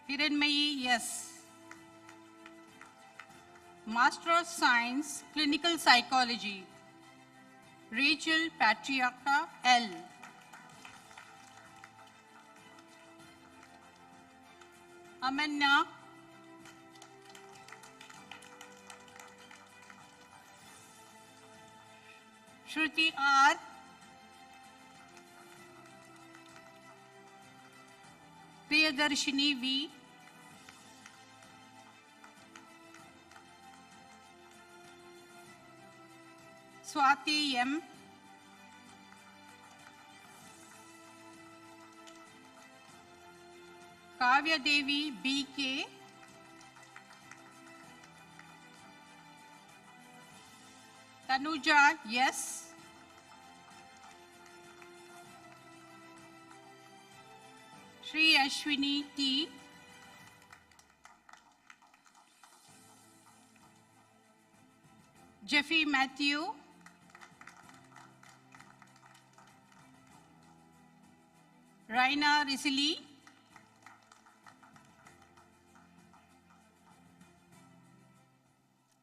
Hiranmayi S. Master of Science, Clinical Psychology, Rachel Patriarcha L. Amanna Shruti R. Priyadarshini V. Swati M. Kavya Devi B.K. Tanuja yes. Sri Ashwini T. Jeffy Matthew. Raina Risili.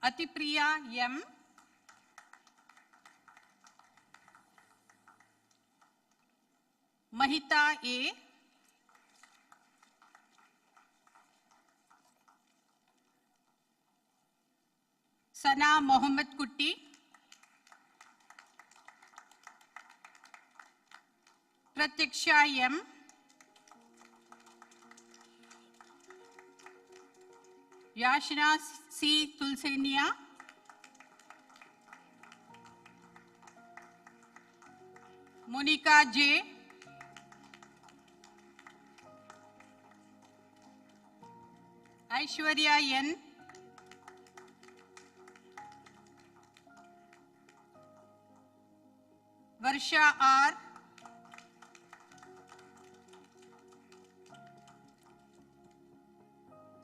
Atipriya M. Mahita A. Sana Mohammed Kutti. Pratiksha M. Yashina C. Tulsenia. Monica J. Aishwarya N. Varsha R.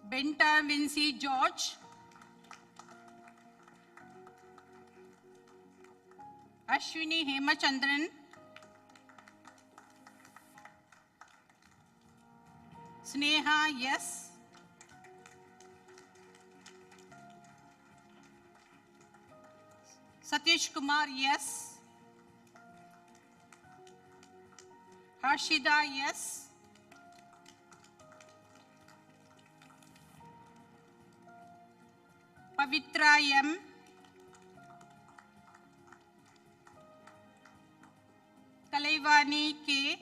Benta Vinci George. Ashwini Hemachandran. Sneha, yes. Satish Kumar, yes. Harshida, yes. Pavitra M. Kalaivani K.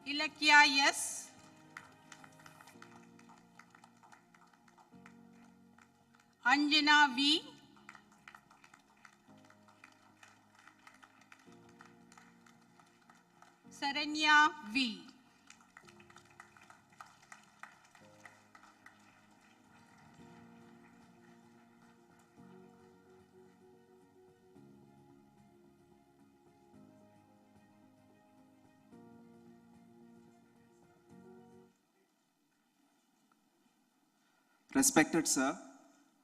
Ilakya, yes. Anjana V. Saranya V. Respected Sir,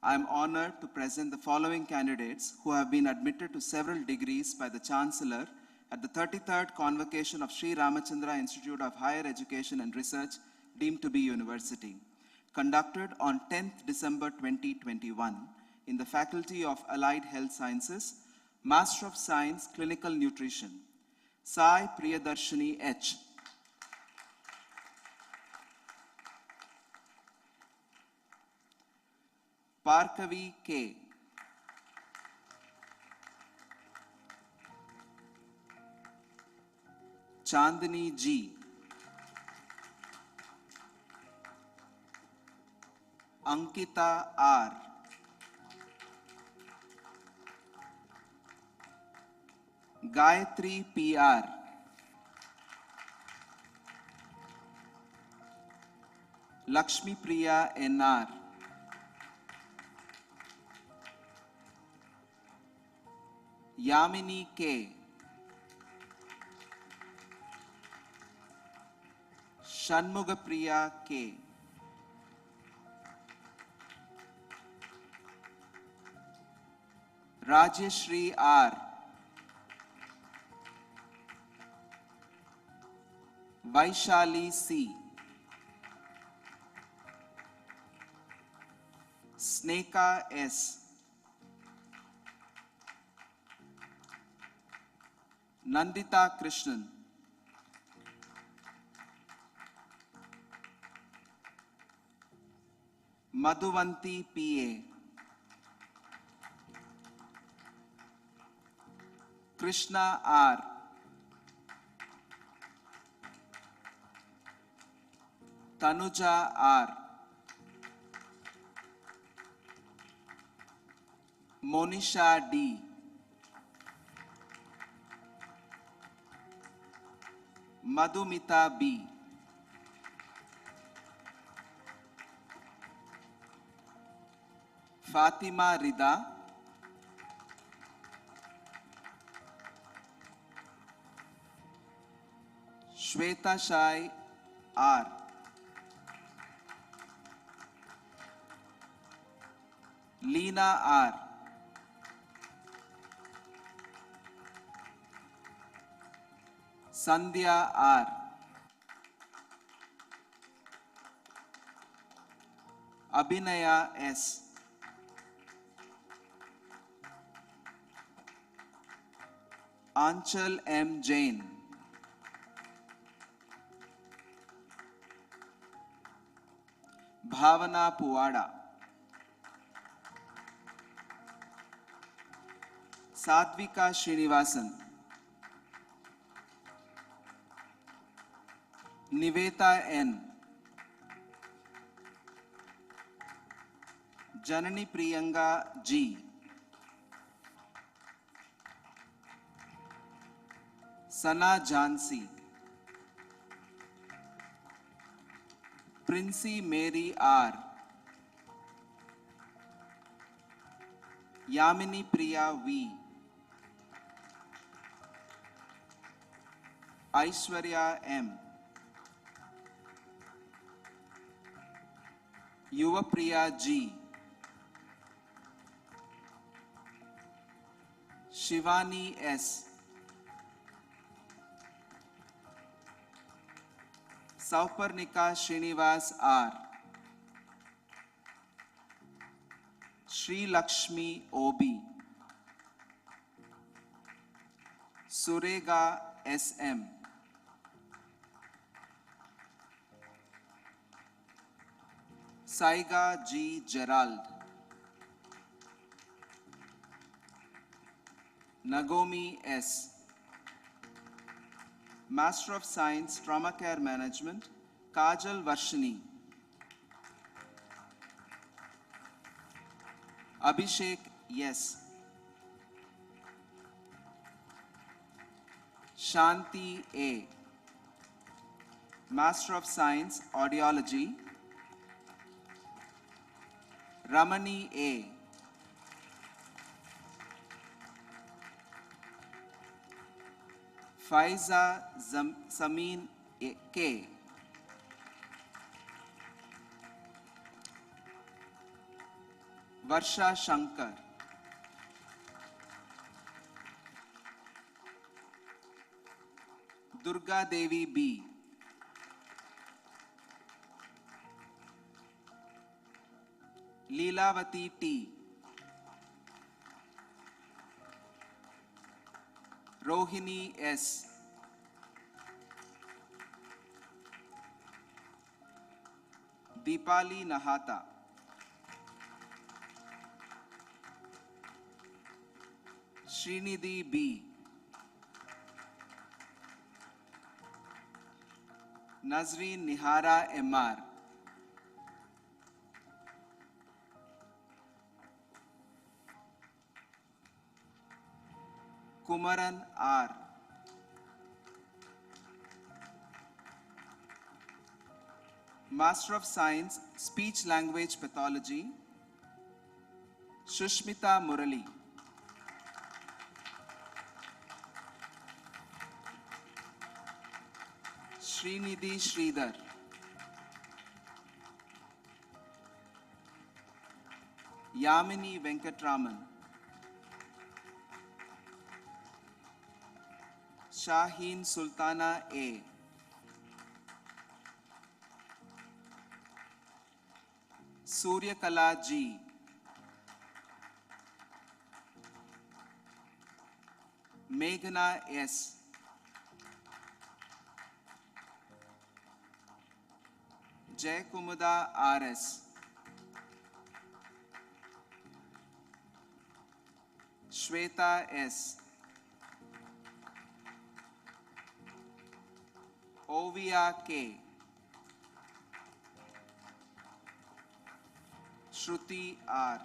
I am honored to present the following candidates who have been admitted to several degrees by the Chancellor at the 33rd Convocation of Sri Ramachandra Institute of Higher Education and Research, deemed to be university, conducted on 10th December 2021 in the Faculty of Allied Health Sciences, Master of Science, Clinical Nutrition, Sai Priyadarshini H. Parkavi K. Chandini G. Ankita R. Gayatri PR. Lakshmi Priya NR. Yamini K. Shanmugapriya K. Rajeshri R. Vaishali C. Sneka S. Nandita Krishnan. Madhuvanti P.A. Krishna R. Tanuja R. Monisha D. Madhumita B. Fatima Rida. Shweta Shai R. Leena R. Sandhya R. Abhinaya S. Anchal M. Jain. Bhavana Puwada. Sadvika Srinivasan, Niveta N, Janani Priyanga G, Sana Jhansi, Princey Mary R, Yamini Priya V, Aishwarya M, Yuva Priya G, Shivani S, Sauparnika Srinivas R, Sri Lakshmi OB, Surega SM, Saiga G. Gerald, Nagomi S, Master of Science, Trauma Care Management, Kajal Varshini, Abhishek Yes, Shanti A, Master of Science, Audiology, Ramani A, Faiza Samin K, Varsha Shankar, Durga Devi B, Leelavati T, Rohini S, Deepali Nahata, Srinidhi B, Nazreen Nihara MR, Kumaran R, Master of Science, Speech Language Pathology, Shushmita Murali, Srinidhi Sridhar, Yamini Venkatraman, Shaheen Sultana A, Suryakala G, Meghna S, Jayakumuda RS, Shweta S, Ovia K, Shruti R,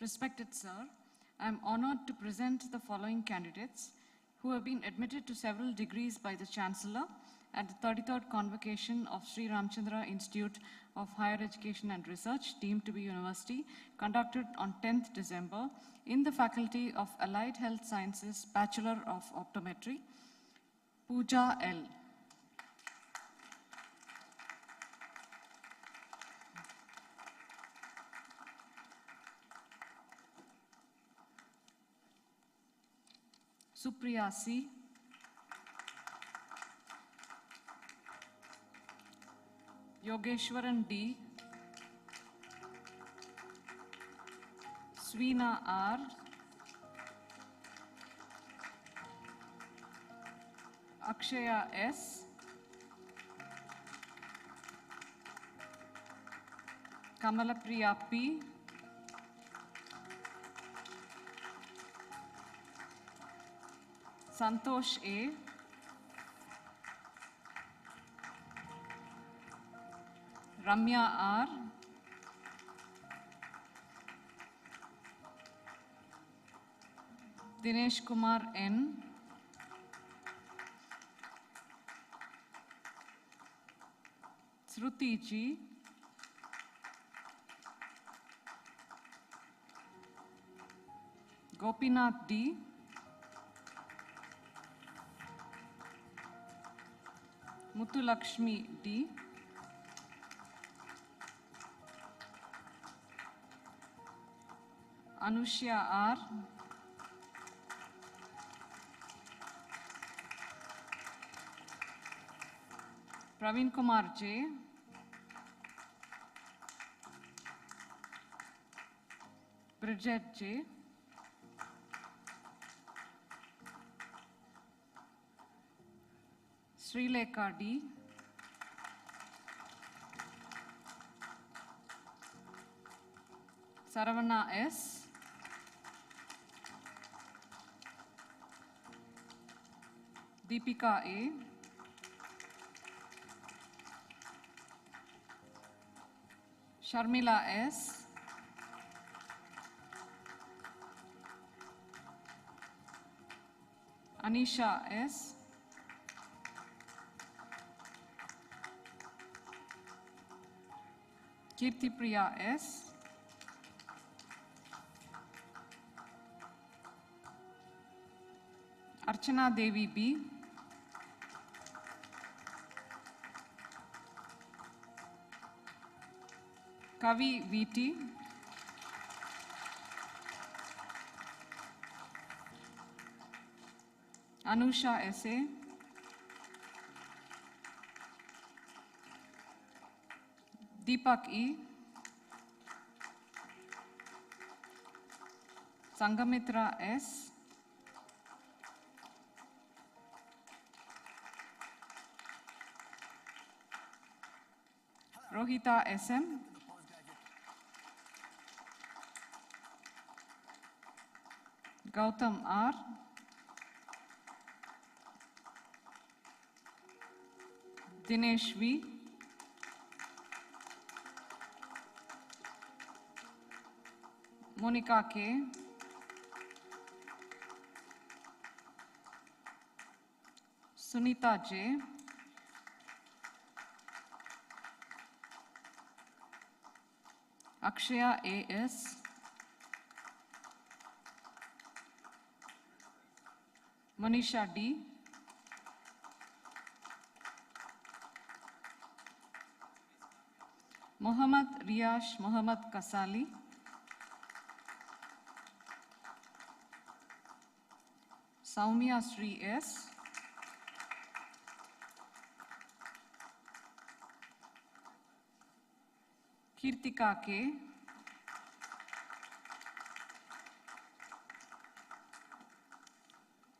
Respected Sir, I am honored to present the following candidates who have been admitted to several degrees by the Chancellor at the 33rd Convocation of Sri Ramachandra Institute of Higher Education and Research, deemed to be university, conducted on 10th December in the Faculty of Allied Health Sciences, Bachelor of Optometry, Pooja L. Supriya C, Yogeshwaran D, Sweena R, Akshaya S, Kamalapriya P, Santosh A, Ramya R, Dinesh Kumar N, Shruti G, Gopinath D, Muthulakshmi D, Anushya R, Praveen Kumar J, Bridget J, Srilekha D, Saravana S, Deepika A, Sharmila S, Anisha S, Kirti Priya S, Archana Devi B, Kavi VT, Anusha SA, Deepak E, Sangamitra S, Rohita SM, Gautam R, Dinesh V, Monica K, Sunita J, Akshaya AS, Manisha D, Mohammad Riyash Mohammad Kasali, Saumya Sri S, Kirtika K,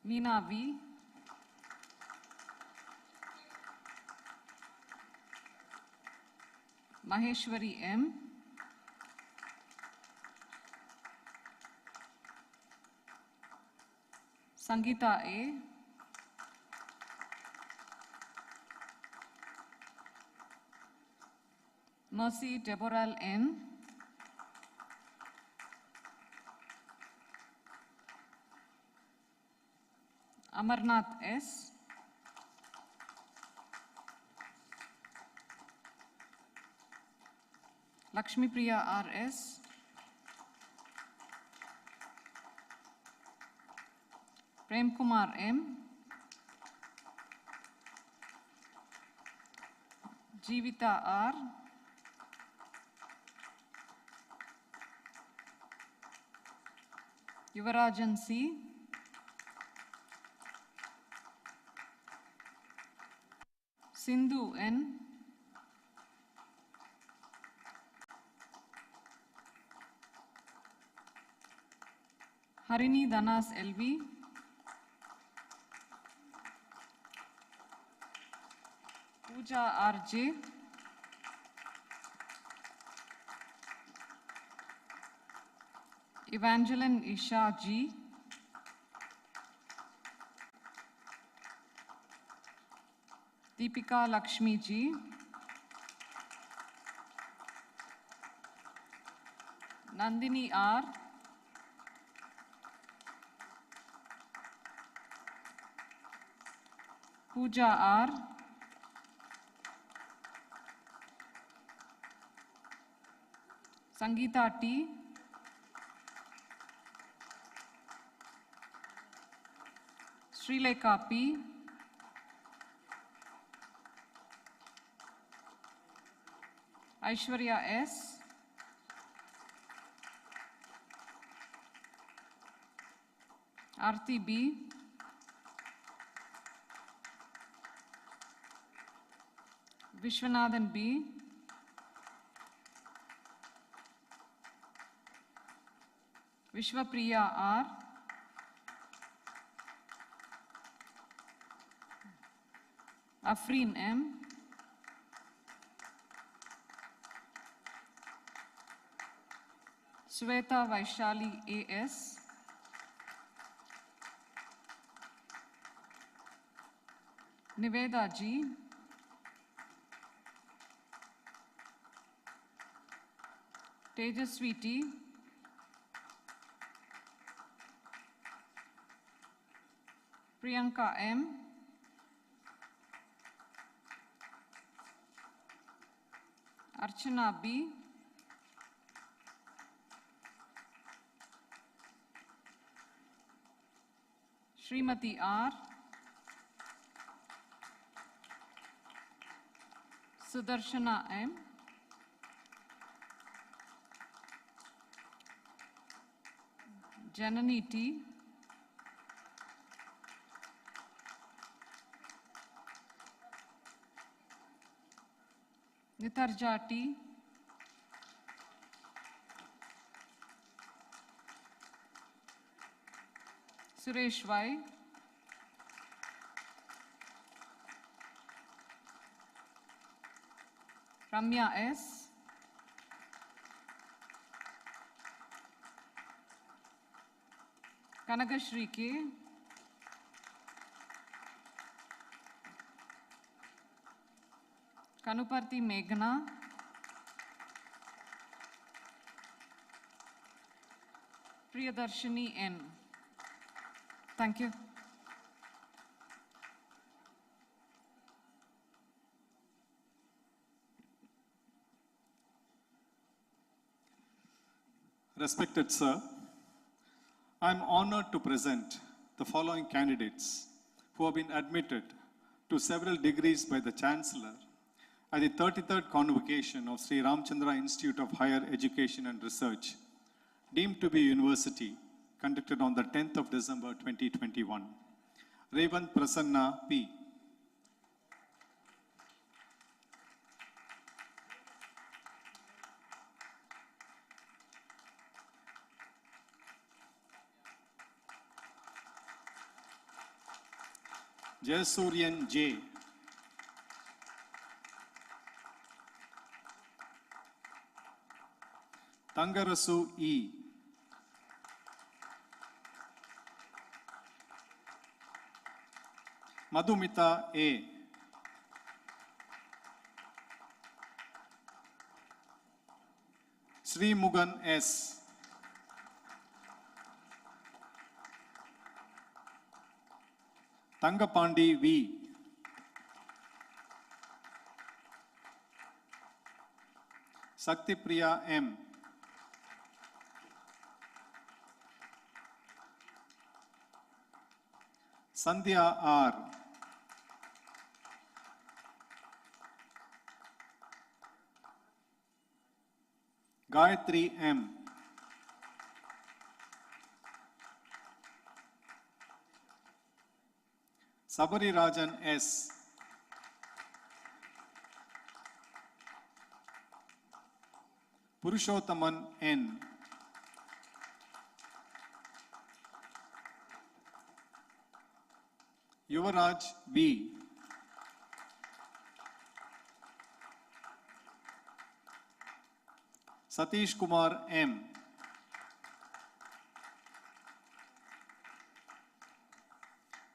Meena V, Maheshwari M, Sangeeta A, Mercy Deborah N, Amarnath S, Lakshmi Priya RS, Prem Kumar M, Jeevita R, Yuvarajan C, Sindhu N, Harini Danas LV, Pooja RJ, Evangeline Isha G, Deepika Lakshmi G, Nandini R, Pooja R, Sangeeta T, Srilekha P, Aishwarya S, Aarti B, Vishwanathan B, Vishwapriya R, Afreen M, Sweta Vaishali AS, Niveda G, Tejasvi T, Priyanka M, Archana B, Srimati R, Sudarshana M, Janani T, Nitarja T, Suresh Y, Ramya S, Kanagashri K, Kanuparti Meghna, Priyadarshini N. Thank you. Respected Sir, I am honored to present the following candidates who have been admitted to several degrees by the Chancellor at the 33rd convocation of Sri Ramachandra Institute of Higher Education and Research, deemed to be university, conducted on the 10th of December 2021. Revant Prasanna P. Jayasuryan J. Tangarasu E. Madhumita A. Sri Mugan S. Tangapandi V. Saktipriya M. Sandhya R. Gayatri M. Sabari Rajan S. Purushothaman N. Yuvaraj B. Satish Kumar M.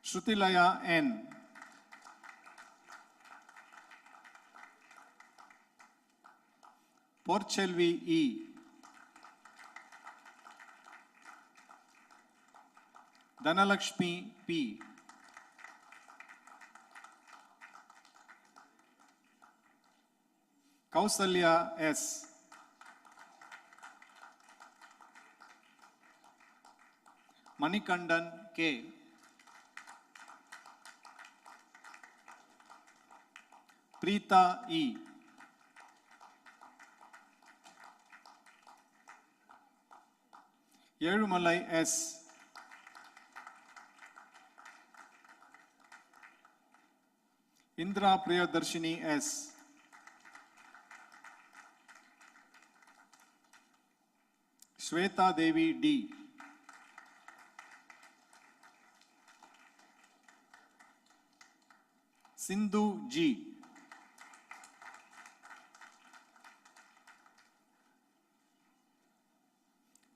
Shrutilaya N. Porchelvi E. Dhanalakshmi P. Kausalya S. Manikandan K. Preeta E. Yerumalai S. Indra Priyadarshini S. Shweta Devi D. Sindhu G.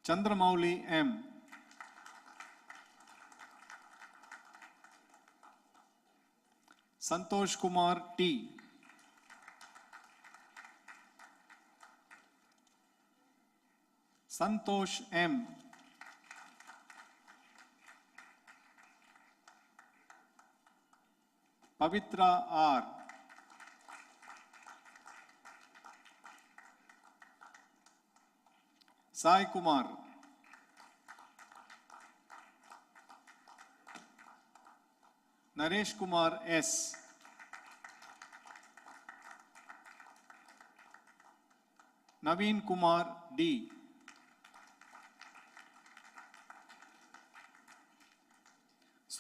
Chandramouli M. Santosh Kumar T. Santosh M. Pavitra R. Sai Kumar. Naresh Kumar S. Naveen Kumar D.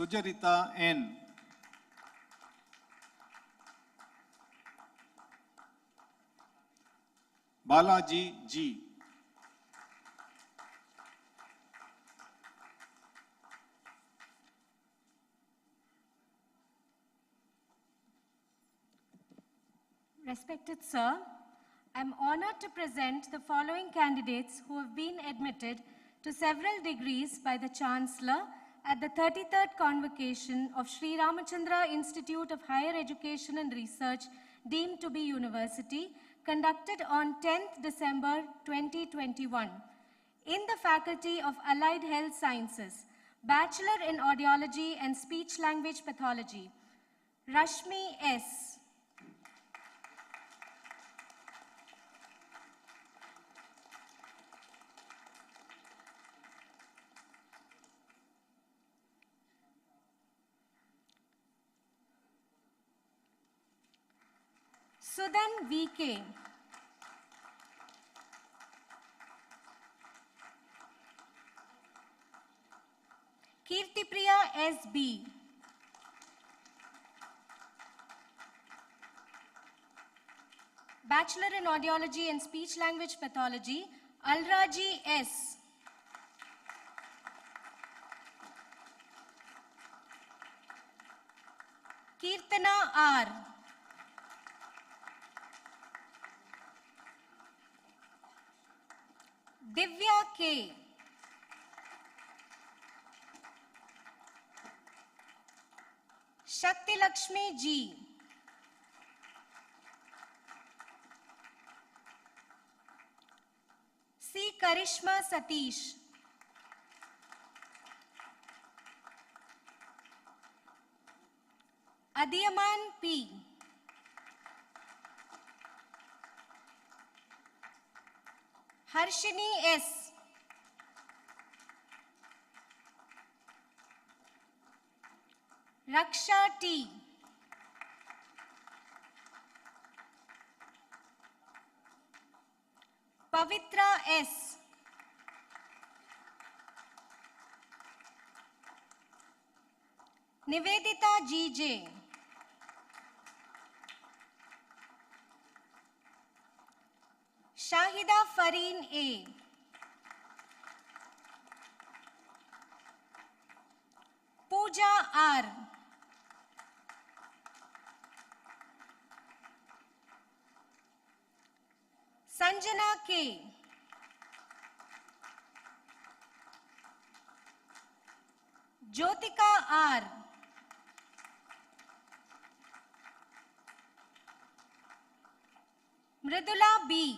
Sujarita N. Balaji G. Respected Sir, I am honored to present the following candidates who have been admitted to several degrees by the Chancellor at the 33rd Convocation of Sri Ramachandra Institute of Higher Education and Research deemed to be University, conducted on 10th December 2021. In the Faculty of Allied Health Sciences, Bachelor in Audiology and Speech Language Pathology, Rashmi S. Sudan V.K. Kirtipriya S.B. Bachelor in Audiology and Speech Language Pathology, Alraji S. Kirtana R. Divya K. Shakti Lakshmi G. C. Karishma Satish. Adiyaman P. Harshini S. Raksha T. Pavitra S. Nivedita GJ. Shahida Fareen A. Pooja R. Sanjana K. Jyotika R. Mridula B.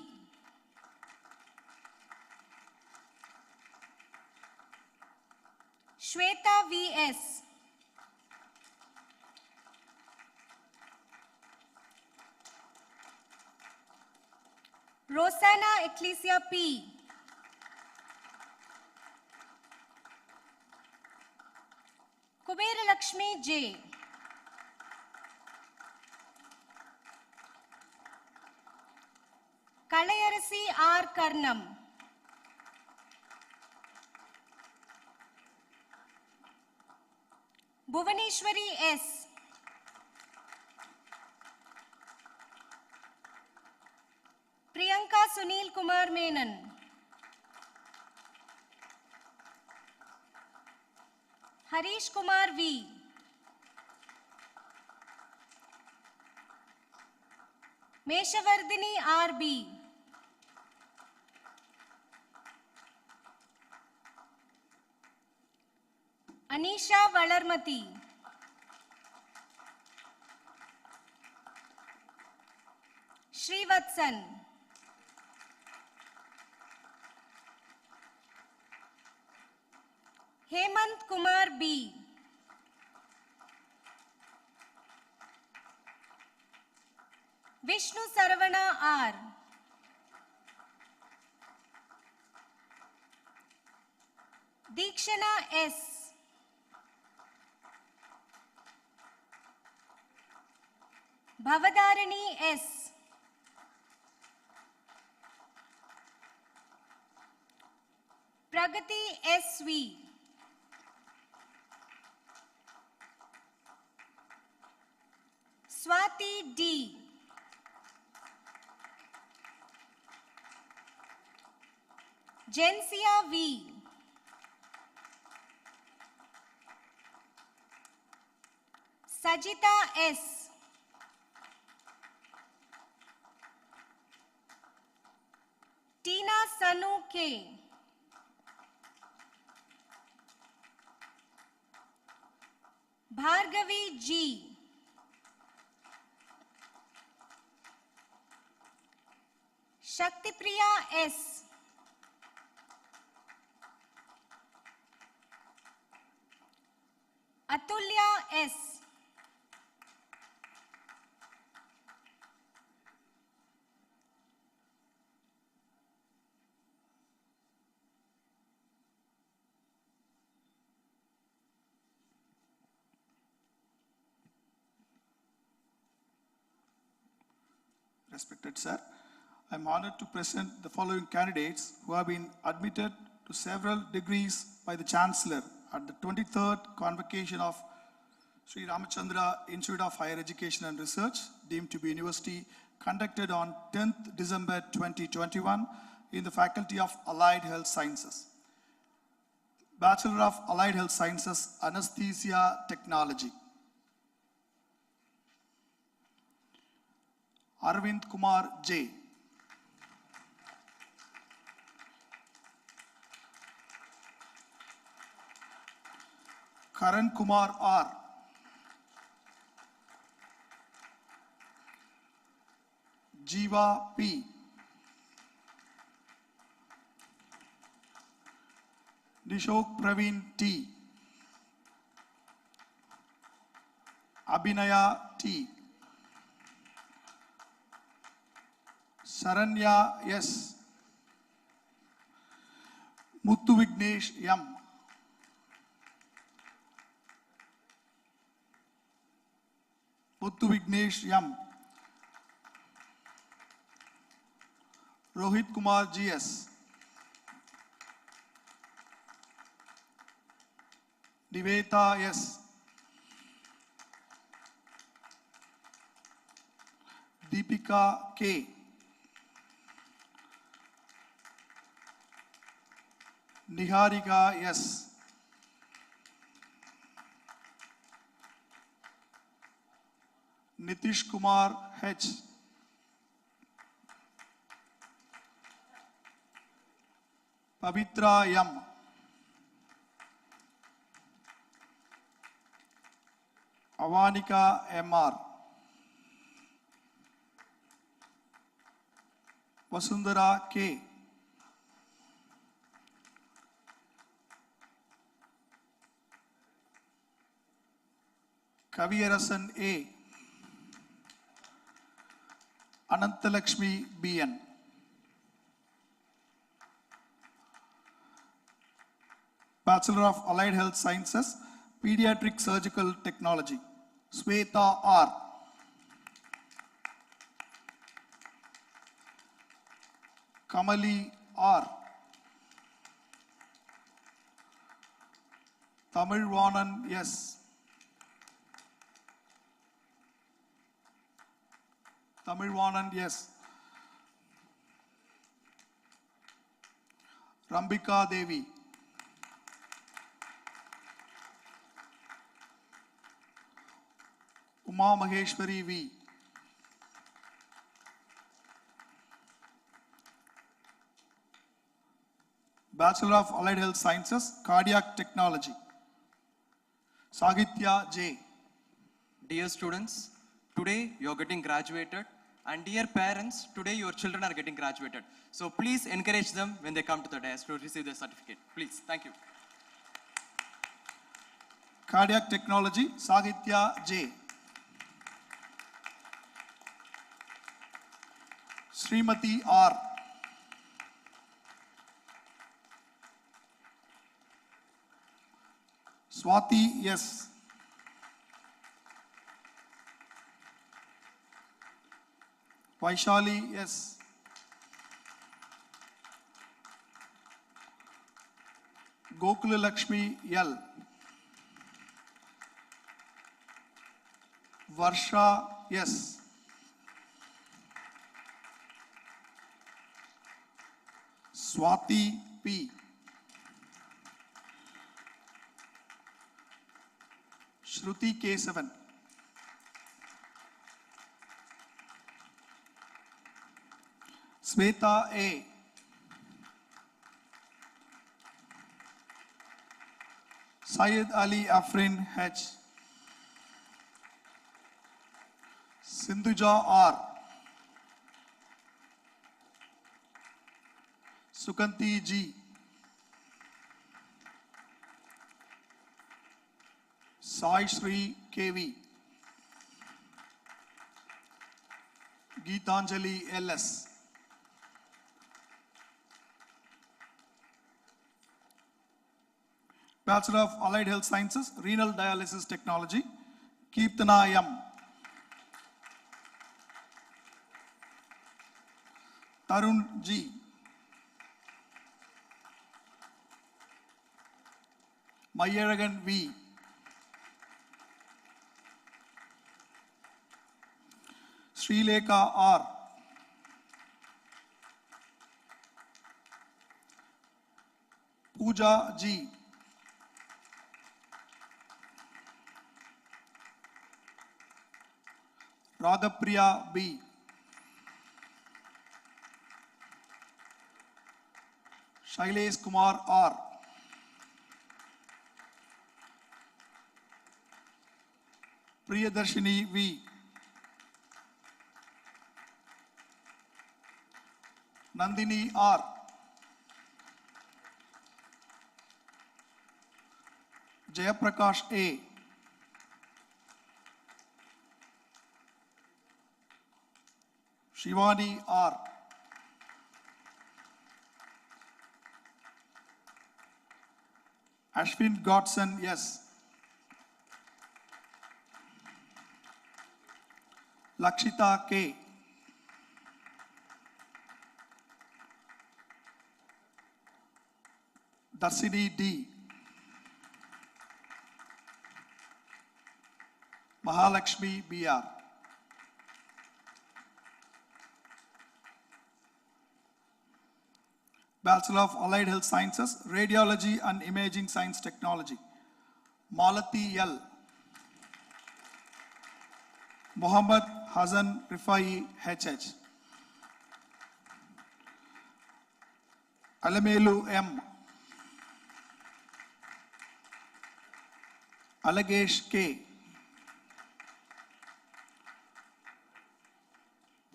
Shweta V.S. Rosanna Ecclesia P. Kubera Lakshmi J. Kalayarasi R. Karnam. Bhuvaneshwari S. Priyanka Sunil Kumar Menon. Harish Kumar V. Meshavardhini R.B. Anisha Valarmati. Srivatsan. Hemant Kumar B. Vishnu Saravana R. Deekshana S. Bhavadarani S. Pragati S.V. Swati D. Jensia V. Sajita S. Tina Sanu K. Bhargavi G. Shaktipriya S. Atulya S. Respected sir, I am honored to present the following candidates who have been admitted to several degrees by the Chancellor at the 23rd convocation of Sri Ramachandra Institute of Higher Education and Research, deemed to be university, conducted on 10th December 2021 in the Faculty of Allied Health Sciences. Bachelor of Allied Health Sciences, Anesthesia Technology. Arvind Kumar J. Karan Kumar R. Jiva P. Nishok Praveen T. Abhinaya T. Saranya S. Muthu Vignesh M. Muthu Vignesh M. Rohit Kumar GS. Niveta S. Deepika K. Niharika S. Nitish Kumar H. Pavitra M. Avanika M.R. Vasundhara K. Kaviyarasan A. Anantalakshmi B.N. Bachelor of Allied Health Sciences, Pediatric Surgical Technology, Sweta R. Kamali R. Tamilvanan S. Tamilvanan S. Rambika Devi. Uma Maheshwari V. Bachelor of Allied Health Sciences, Cardiac Technology, Sagitya J. Dear students, today you are getting graduated, and dear parents, today your children are getting graduated. So please encourage them when they come to the dais to receive their certificate. Please, thank you. Cardiac Technology, Sagitya J. Srimati R. Swati S. Vaishali S. Gokula Lakshmi L. Varsha S. Swati P. Shruti K7. Sweta A. Syed Ali Afrin H. Sindhuja R. Sukanti G. Sai Shri KV. Geetanjali LS. Bachelor of Allied Health Sciences, Renal Dialysis Technology, Keertana M. Tarun G. Mayaragan V. Srilekha R. Pooja G. Ragapriya B. Shailesh Kumar R. Priyadarshini V. Nandini R. Jayaprakash A. Shivani R. Ashwin Godson S. Lakshita K. Darsini D. Mahalakshmi BR. Bachelor of Allied Health Sciences, Radiology and Imaging Science Technology, Malati L. Muhammad Hassan Rifai HH. Alamelu M. Alagesh K.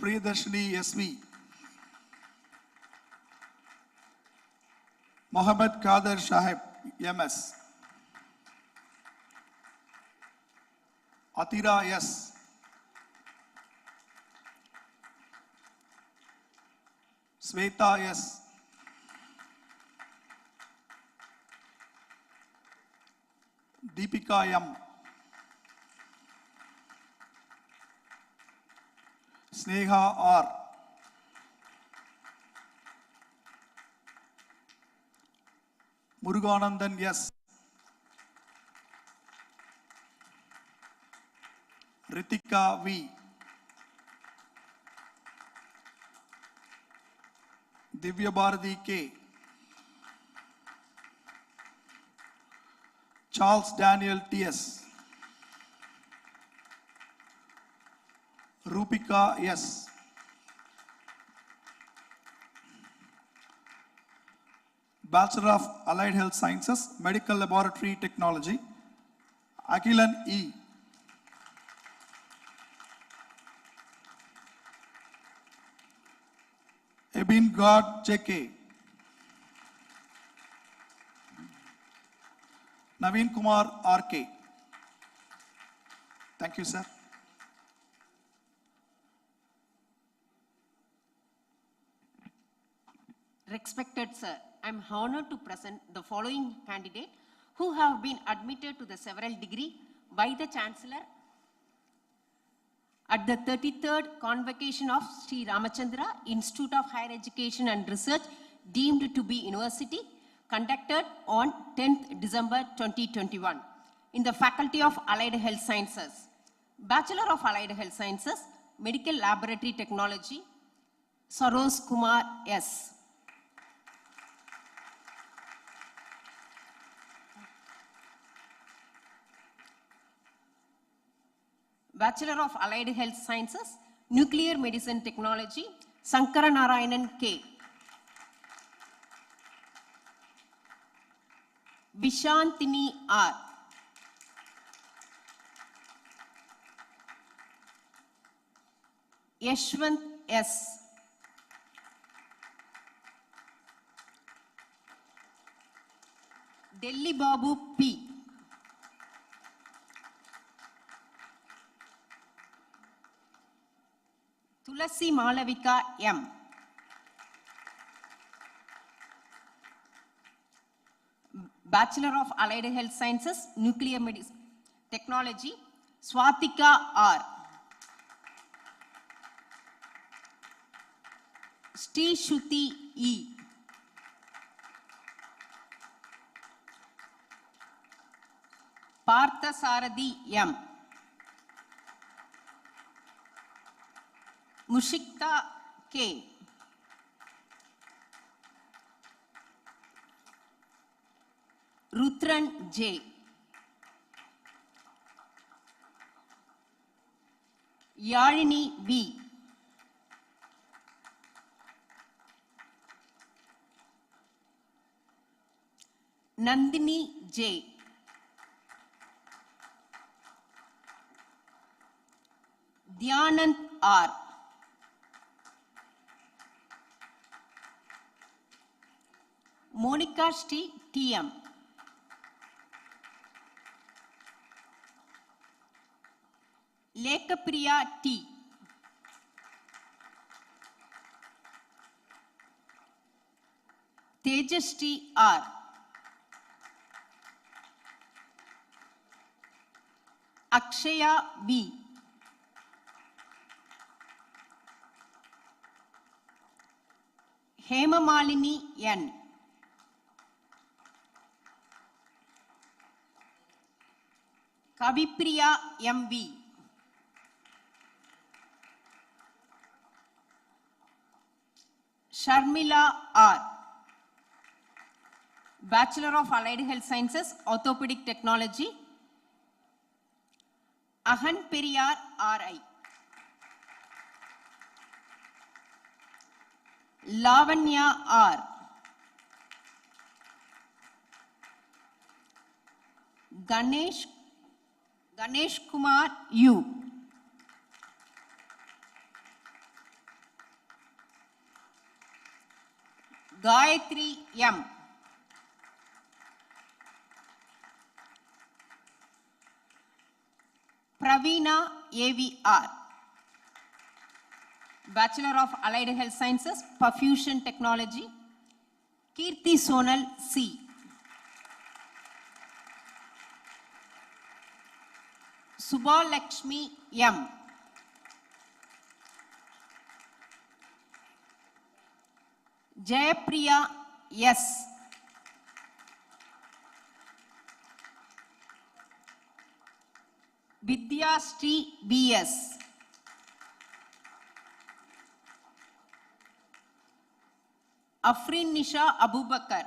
Priyadarshini SV. Mohammed Kader Shahib MS. Atira S. Sweta S. Deepika M. Sneha R. Muruganandan S. Ritika V. Divya Bharati K. Charles Daniel T.S. Rupika S. Bachelor of Allied Health Sciences, Medical Laboratory Technology, Akilan E. Ebin God J.K. Naveen Kumar R.K. Thank you, sir. Respected sir, I am honored to present the following candidate who have been admitted to the several degree by the Chancellor at the 33rd Convocation of Sri Ramachandra Institute of Higher Education and Research deemed to be university, conducted on 10th December 2021 in the Faculty of Allied Health Sciences, Bachelor of Allied Health Sciences, Medical Laboratory Technology, Saroz Kumar S. Bachelor of Allied Health Sciences, Nuclear Medicine Technology, Sankara Narayanan K. Vishantini R. Yashwant S. Delhi Babu P. Tulasi Malavika M. Bachelor of Allied Health Sciences, Nuclear Medicine Technology, Swatika R. Sri Shuti E. Partha Sarathi M. Mushikta K. Rutran J. Yarini V. Nandini J. Dhyanand R. Monica Shri T.M. Lekapriya T. Tejashri R. Akshaya B. Hemamalini N. Kavipriya M.V. Sharmila R. Bachelor of Allied Health Sciences, Orthopedic Technology, Ahan Periyar R.I. Lavanya R. Ganesh Kumar U. Gayatri M. Praveena AVR. Bachelor of Allied Health Sciences, Perfusion Technology. Kirti Sonal C. Subha Lakshmi M. Jayapriya S. Vidya Sri BS. Afrin Nisha Abubakar.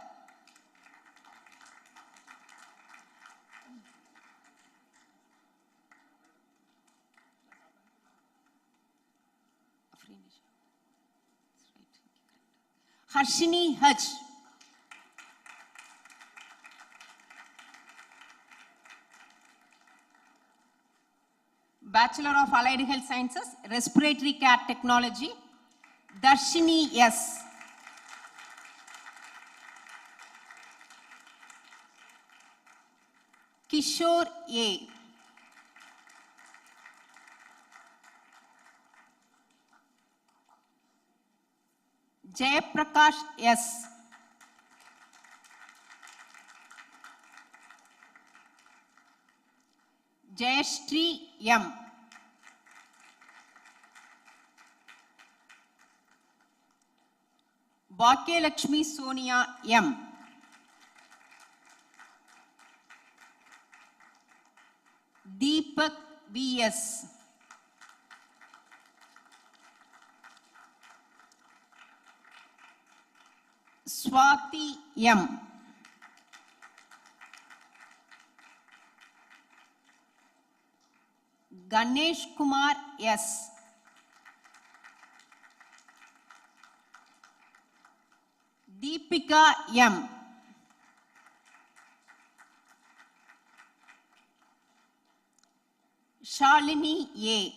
Harshini Haj. Bachelor of Allied Health Sciences, Respiratory Care Technology. Darshini S. Kishore A. Jayaprakash S. Jayashree M. Bhagyalakshmi Sonia M. Deepak V.S. Swati M. Ganesh Kumar S. Deepika M. Shalini A.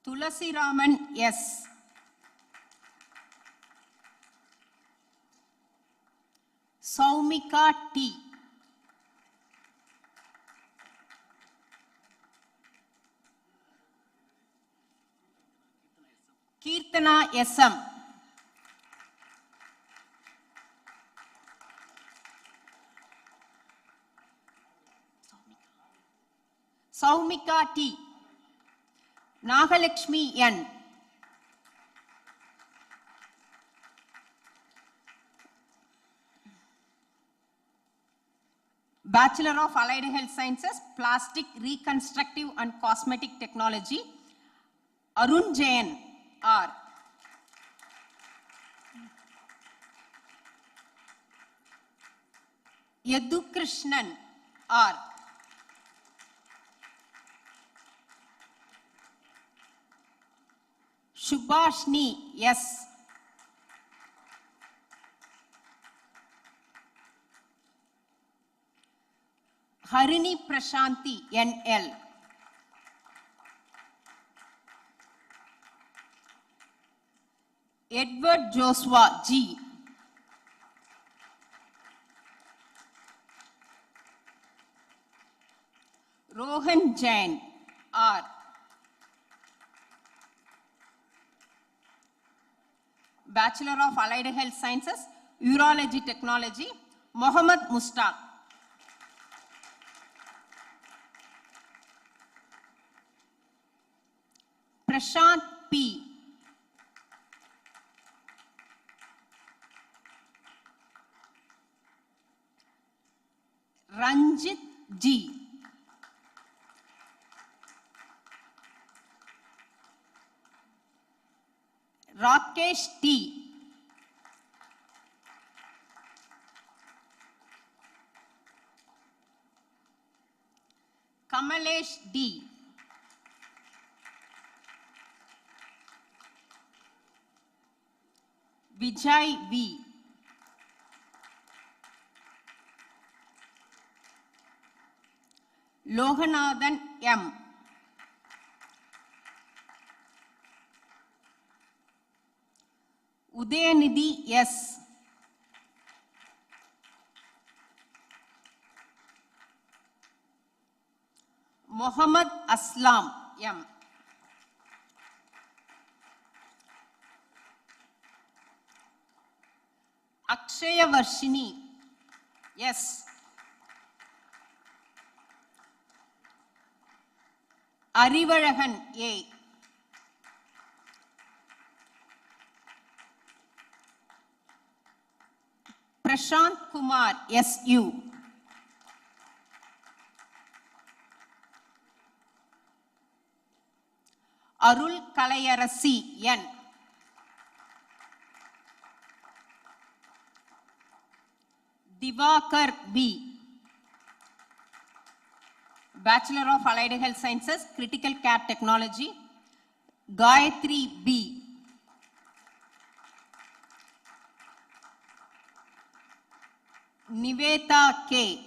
Tulasi Raman S. Saumika T. Kirtana SM. Saumika T. Nagalakshmi N. Bachelor of Allied Health Sciences, Plastic Reconstructive and Cosmetic Technology. Arun Jain R. Yadu Krishnan R. Shubhashni S. Harini Prashanti NL. Edward Joshua G. Rohan Jain R. Bachelor of Allied Health Sciences, Urology Technology, Mohammad Mustaq. Prashant P. Ranjit G. Rakesh T. Kamalesh D. Vijay V. Lohanathan M. Udayanidhi S. Muhammad Aslam M. Akshaya Varshini S. Arivalagan A. Prashant Kumar S.U. Arul Kalayarasi N. Divakar B. Bachelor of Allied Health Sciences, Critical Care Technology. Gayatri B. Niveta K.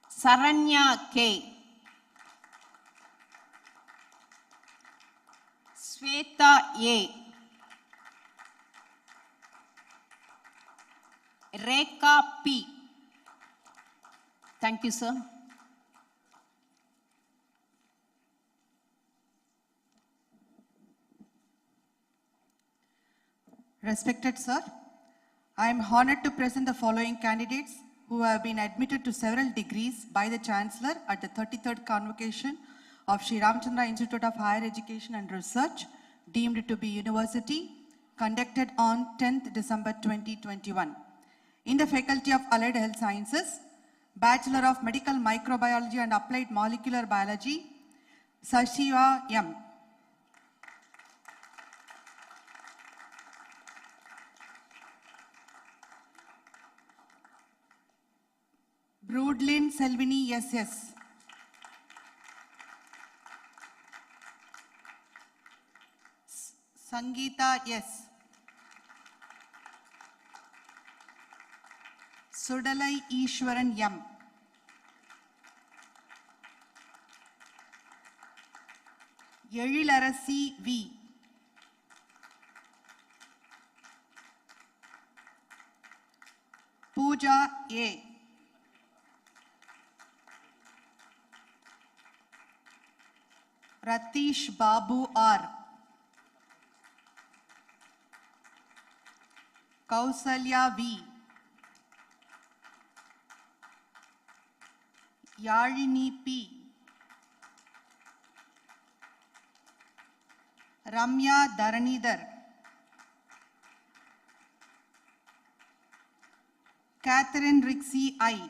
Saranya K. Sweta A. Rekha P. Thank you, sir. Respected sir, I am honored to present the following candidates who have been admitted to several degrees by the Chancellor at the 33rd convocation of Sri Ramachandra Institute of Higher Education and Research, deemed to be university, conducted on 10th December 2021. In the Faculty of Allied Health Sciences, Bachelor of Medical Microbiology and Applied Molecular Biology, Sashiva M. Broodlyn Selvini SS. Sangeeta S. Sudalai Ishwaran M. Yelilarasi V. Pooja A. Ratish Babu R. Kausalya V. Yalini P. Ramya Dharanidhar. Catherine Rixie I.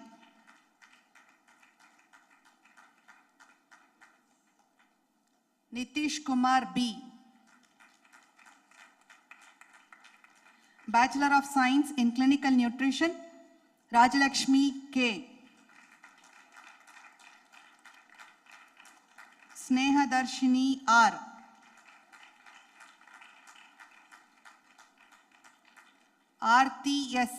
Nitish Kumar B. Bachelor of Science in Clinical Nutrition, Rajalakshmi K. Sneha Darshini R. Aarti S.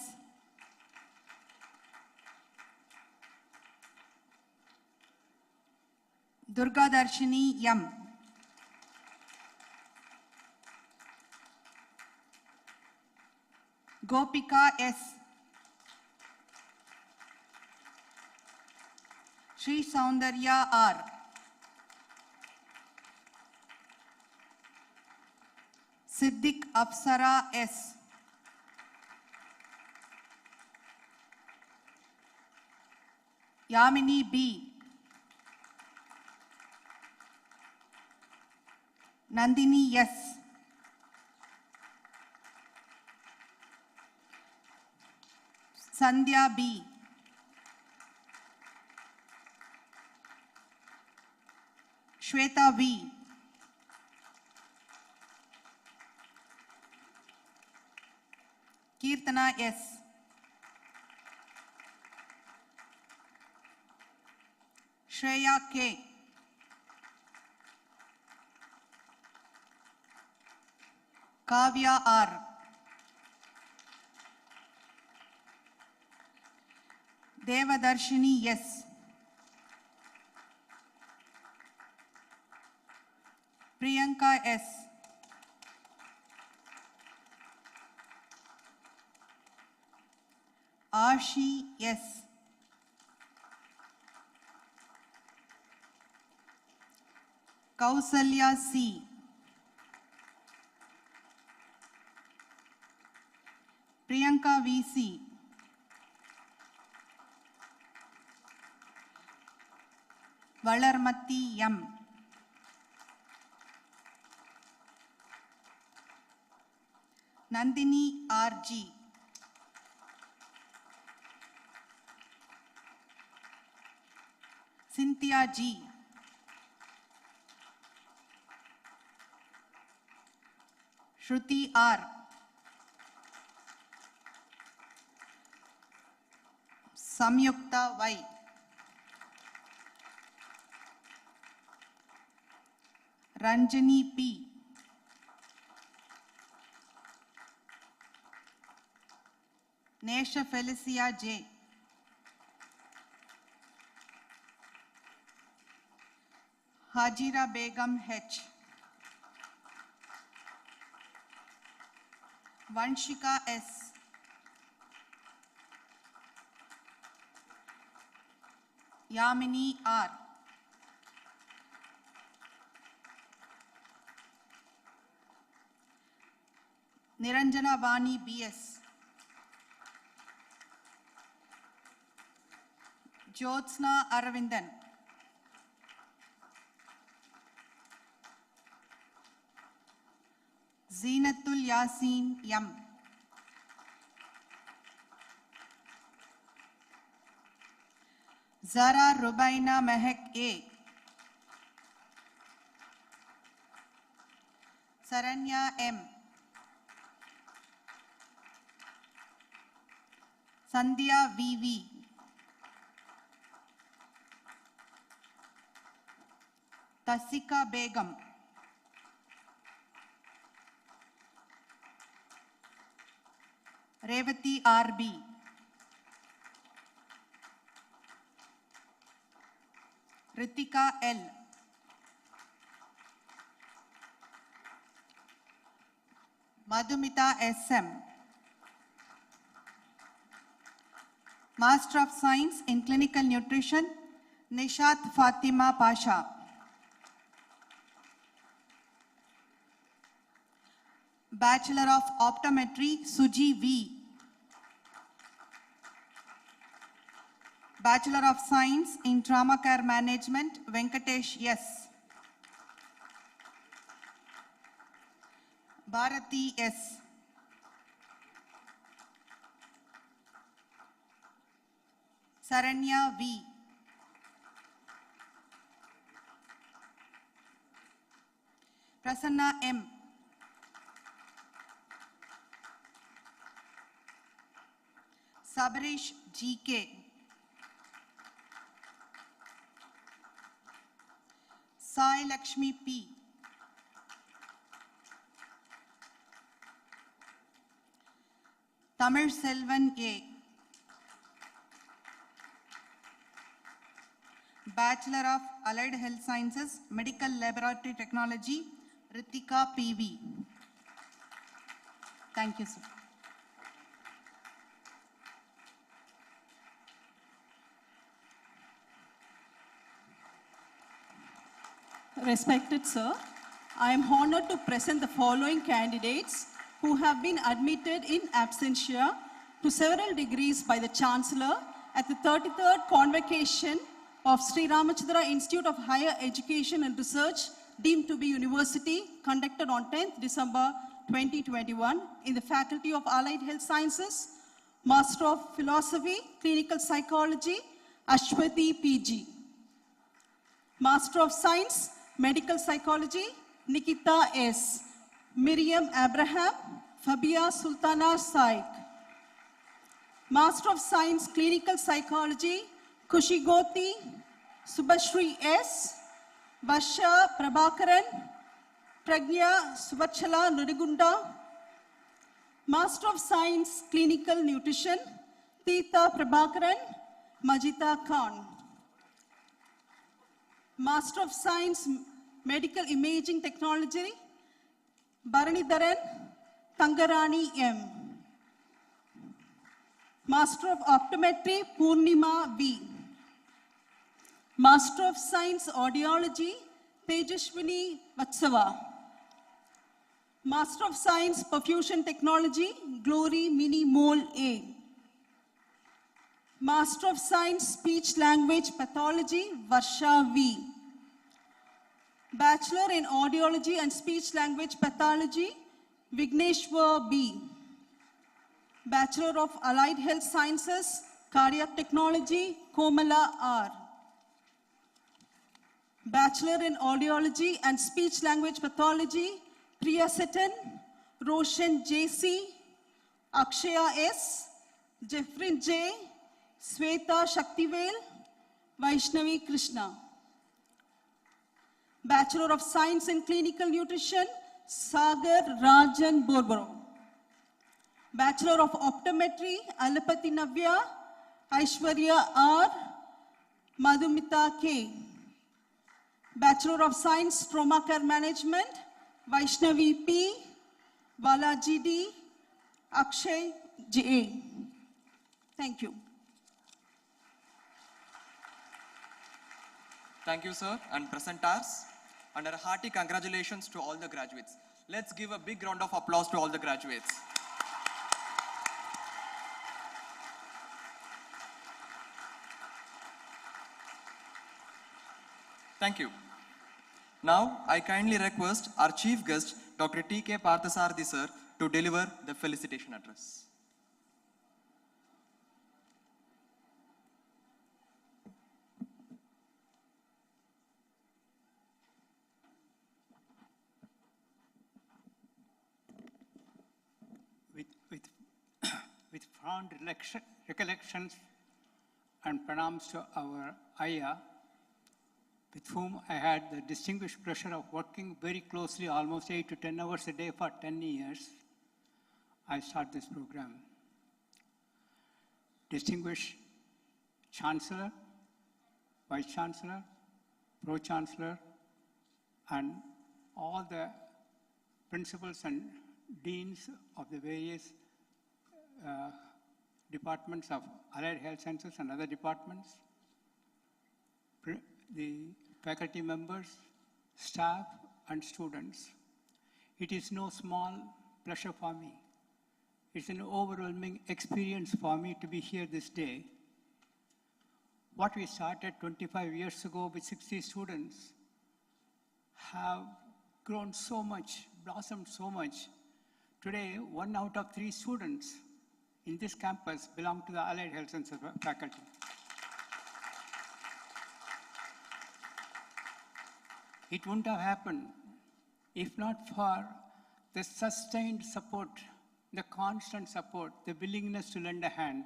Durga Darshini M. Gopika S. Sri Saundarya R. Siddiq Apsara S. Yamini B. Nandini S. Sandhya B. Shweta V. Kirtana S. Shreya K. Kavya R. Devadarshini S. Priyanka S. Ashi S. Kausalya C. Priyanka VC. Valarmati M. Nandini RG. Cynthia G. Shruti R. Samyukta Y. Ranjani P. Nesha Felicia J. Hajira Begum H. Vanshika S. Yamini R. Niranjana Vani BS. Jyotsna Aravindan. Zeenatul Yasin M. Zara Rubaina Mehek A. Saranya M. Sandhya VV. Tasika Begum. Revati RB. Ritika L. Madhumita SM. Master of Science in Clinical Nutrition, Nishat Fatima Pasha. Bachelor of Optometry, Suji V. Bachelor of Science in Trauma Care Management, Venkatesh S. Bharati S. Saranya V. Prasanna M. Sabarish GK. Sai Lakshmi P. Tamil Selvan A. Bachelor of Allied Health Sciences, Medical Laboratory Technology, Ritika PV. Thank you, sir. Respected sir, I am honored to present the following candidates who have been admitted in absentia to several degrees by the Chancellor at the 33rd Convocation of Sri Ramachandra Institute of Higher Education and Research, deemed to be university, conducted on 10th December 2021 in the Faculty of Allied Health Sciences, Master of Philosophy, Clinical Psychology, Ashwati PG. Master of Science, Medical Psychology, Nikita S. Miriam Abraham, Fabia Sultana Saik. Master of Science, Clinical Psychology, Kushigoti Subashri S. Vasha Prabhakaran, Pragya Subachala Nurigunda. Master of Science, Clinical Nutrition, Tita Prabhakaran, Majita Khan. Master of Science, Medical Imaging Technology, Bharanidharan Tangarani M. Master of Optometry, Purnima V. Master of Science, Audiology, Tejashwini Vatsava. Master of Science, Perfusion Technology, Glory Mini Mole A. Master of Science, Speech Language Pathology, Varsha V. Bachelor in Audiology and Speech Language Pathology, Vigneshwar B. Bachelor of Allied Health Sciences, Cardiac Technology, Komala R. Bachelor in Audiology and Speech Language Pathology, Priya Setan, Roshan JC, Akshaya S, Jeffrey J, Sweta Shaktivel, Vaishnavi Krishna. Bachelor of Science in Clinical Nutrition, Sagar Rajan Borboro. Bachelor of Optometry, Alapati Navya, Aishwarya R, Madhumita K. Bachelor of Science, Trauma Care Management, Vaishnavi P, Balaji D, Akshay J. Thank you. Thank you, sir, and presenters. And a hearty congratulations to all the graduates. Let's give a big round of applause to all the graduates. Thank you. Now, I kindly request our chief guest, Dr. T.K. Parthasarathi, sir, to deliver the felicitation address. With fond recollections and pranams to our Ayya, with whom I had the distinguished pleasure of working very closely, almost 8 to 10 hours a day for 10 years, I start this program. Distinguished Chancellor, Vice Chancellor, Pro-Chancellor, and all the principals and deans of the various departments of Allied Health Sciences and other departments, the faculty members, staff, and students. It is no small pleasure for me. It's an overwhelming experience for me to be here this day. What we started 25 years ago with 60 students have grown so much, blossomed so much. Today, 1 out of 3 students in this campus belong to the Allied Health Sciences faculty. It wouldn't have happened if not for the sustained support, the constant support, the willingness to lend a hand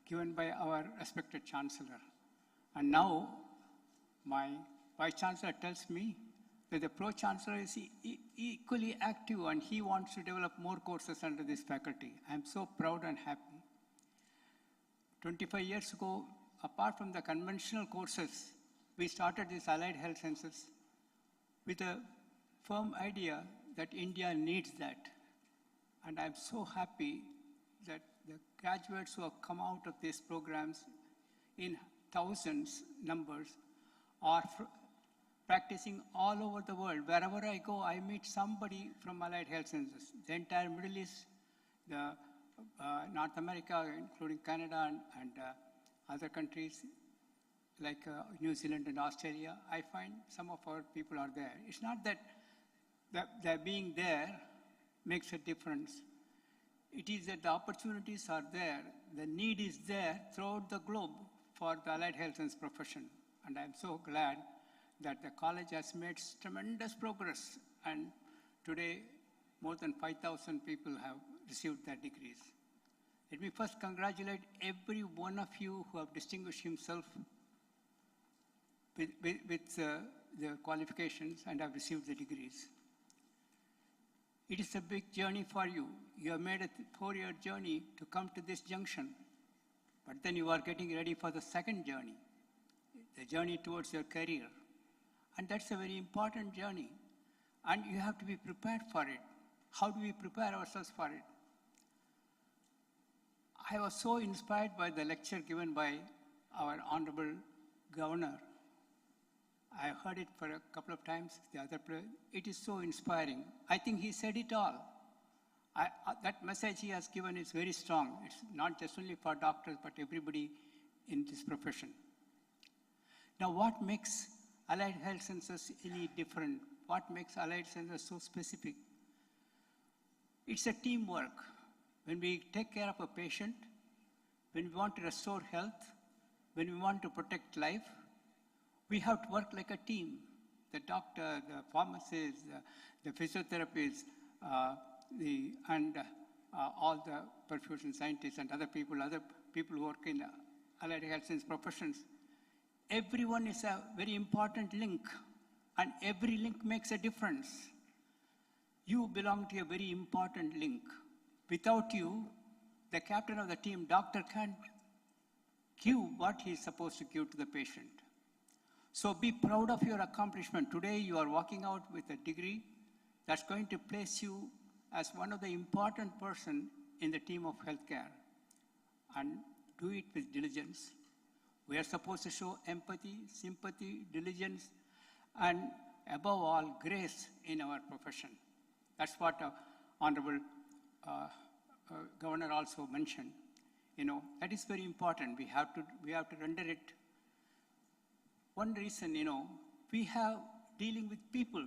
given by our respected Chancellor. And now, my Vice Chancellor tells me that the Pro-Chancellor is equally active and he wants to develop more courses under this faculty. I'm so proud and happy. 25 years ago, apart from the conventional courses, we started this Allied Health Sciences with a firm idea that India needs that. And I'm so happy that the graduates who have come out of these programs in thousands numbers are practicing all over the world. Wherever I go, I meet somebody from Allied Health Sciences. The entire Middle East, the North America, including Canada and other countries like New Zealand and Australia, I find some of our people are there. It's not that their being there makes a difference. It is that the opportunities are there, the need is there throughout the globe for the Allied Health Science profession. And I'm so glad that the college has made tremendous progress. And today, more than 5,000 people have received their degrees. Let me first congratulate every one of you who have distinguished himself with the qualifications and have received the degrees. It is a big journey for you. You have made a 4-year journey to come to this junction. but then you are getting ready for the second journey, the journey towards your career. And that's a very important journey. And you have to be prepared for it. How do we prepare ourselves for it? I was so inspired by the lecture given by our Honorable Governor. I heard it for a couple of times. It is so inspiring. I think he said it all. That message he has given is very strong. It's not just only for doctors, but everybody in this profession. Now, what makes allied health sciences any different? What makes allied sciences so specific? It's a teamwork. When we take care of a patient, when we want to restore health, when we want to protect life, we have to work like a team. The doctor, the pharmacist, the physiotherapists, and all the perfusion scientists and other people who work in allied health science professions. Everyone is a very important link, and every link makes a difference. You belong to a very important link. Without you, the captain of the team, doctor, can't give what he's supposed to give to the patient. So be proud of your accomplishment. Today you are walking out with a degree that's going to place you as one of the important person in the team of healthcare. And do it with diligence. We are supposed to show empathy, sympathy, diligence, and above all, grace in our profession. That's what Honorable Governor also mentioned. That is very important. We have to render it. One reason, we have dealing with people.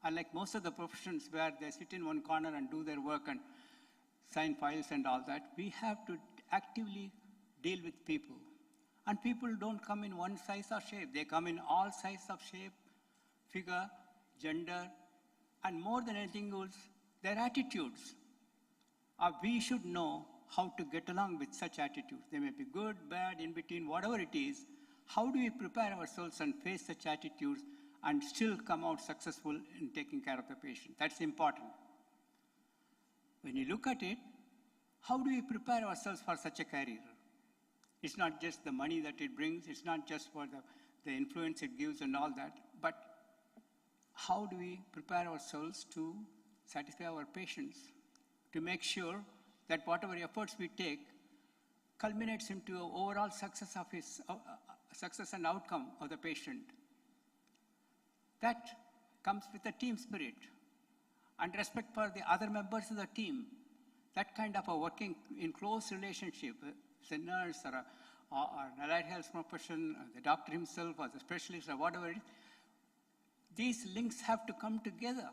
Unlike most of the professions where they sit in one corner and do their work and sign files and all that, we have to actively deal with people. And people don't come in one size or shape. They come in all sizes of shape, figure, gender, and more than anything else, their attitudes. We should know how to get along with such attitudes. They may be good, bad, in between, whatever it is. How do we prepare ourselves and face such attitudes and still come out successful in taking care of the patient? That's important. When you look at it, how do we prepare ourselves for such a career? It's not just the money that it brings, it's not just for the influence it gives and all that, but how do we prepare ourselves to satisfy our patients, to make sure that whatever efforts we take culminates into an overall success of success and outcome of the patient. That comes with a team spirit and respect for the other members of the team. That kind of a working in close relationship, the nurse or an allied health profession, the doctor himself or the specialist or whatever it is, these links have to come together.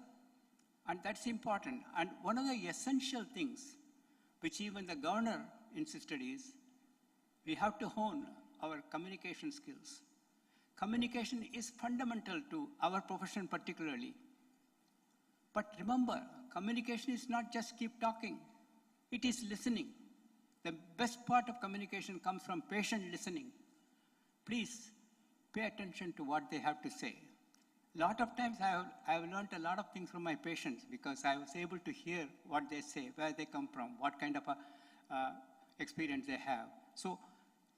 And that's important. And one of the essential things, which even the governor insisted, is we have to hone our communication skills. Communication is fundamental to our profession particularly. But remember, communication is not just keep talking. It is listening. The best part of communication comes from patient listening. Please pay attention to what they have to say. A lot of times I have learned a lot of things from my patients because I was able to hear what they say, where they come from, what kind of experience they have. So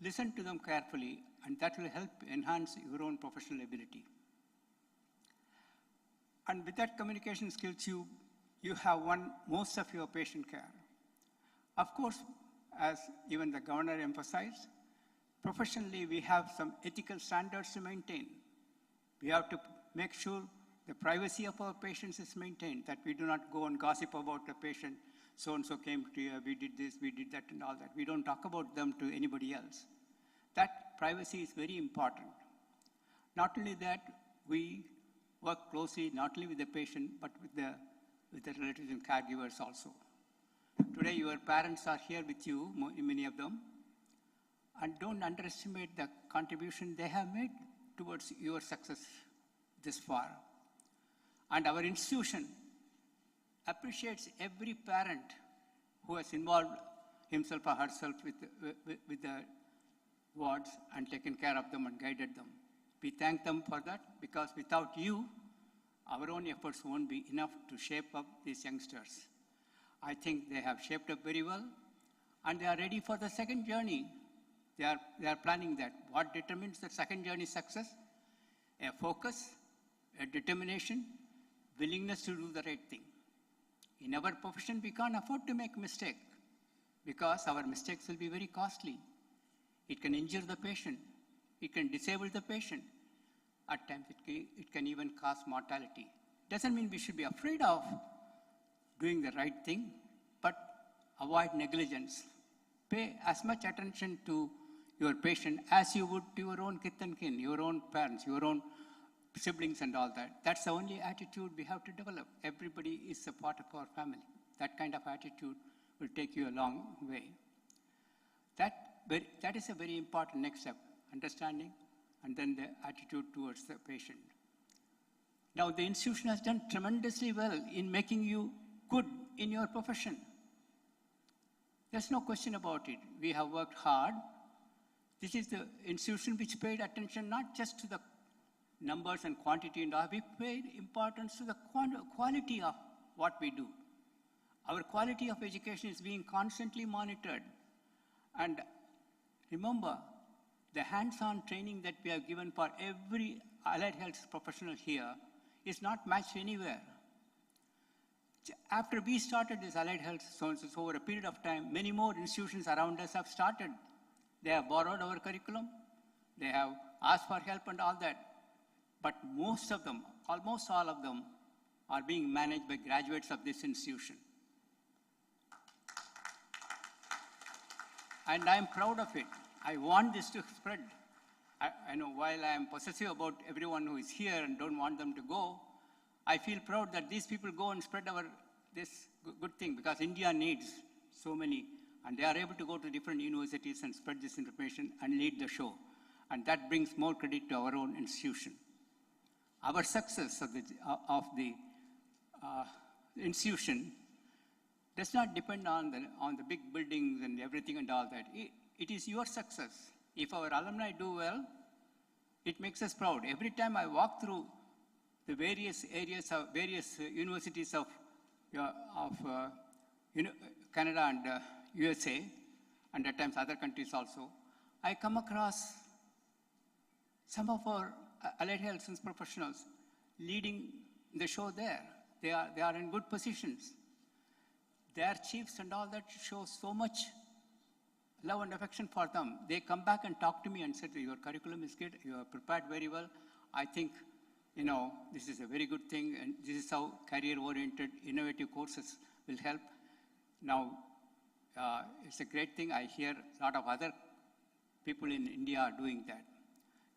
listen to them carefully, and that will help enhance your own professional ability. And with that communication skills, you have won most of your patient care. Of course, as even the governor emphasized, professionally we have some ethical standards to maintain. We have to make sure the privacy of our patients is maintained, that we do not go and gossip about the patient. So-and-so came to you, we did this, we did that and all that. We don't talk about them to anybody else. That privacy is very important. Not only that, we work closely not only with the patient, but with the relatives and caregivers also. Today, your parents are here with you, many of them, and don't underestimate the contribution they have made towards your success this far. And our institution appreciates every parent who has involved himself or herself with the wards and taken care of them and guided them. We thank them for that, because without you, our own efforts won't be enough to shape up these youngsters. I think they have shaped up very well, and they are ready for the second journey. They are planning that. What determines the second journey success? A focus, a determination, willingness to do the right thing. In our profession, we can't afford to make mistake because our mistakes will be very costly. It can injure the patient. It can disable the patient. At times, it can even cause mortality. Doesn't mean we should be afraid of doing the right thing, but avoid negligence. Pay as much attention to your patient as you would to your own kith and kin, your own parents, your own siblings and all that. That's the only attitude we have to develop. Everybody is a part of our family. That kind of attitude will take you a long way. That is a very important next step, understanding, and then the attitude towards the patient. Now, the institution has done tremendously well in making you good in your profession. There's no question about it. We have worked hard. This is the institution which paid attention not just to the numbers and quantity and all, we paid importance to the quality of what we do. Our quality of education is being constantly monitored. And remember, the hands-on training that we have given for every allied health professional here is not matched anywhere. After we started this allied health sciences over a period of time, many more institutions around us have started. They have borrowed our curriculum. They have asked for help and all that. But most of them, almost all of them, are being managed by graduates of this institution. And I am proud of it. I want this to spread. I know while I am possessive about everyone who is here and don't want them to go, I feel proud that these people go and spread this good thing because India needs so many, and they are able to go to different universities and spread this information and lead the show. And that brings more credit to our own institution. Our success of the institution does not depend on the big buildings and everything and all that. It is your success. If our alumni do well, it makes us proud. Every time I walk through the various areas of various universities of Canada and USA, and at times other countries also, I come across some of our allied health science professionals leading the show there. They are in good positions. Their chiefs and all that show so much love and affection for them. They come back and talk to me and said, your curriculum is good, you are prepared very well. I think, this is a very good thing, and this is how career-oriented, innovative courses will help. Now, it's a great thing. I hear a lot of other people in India are doing that.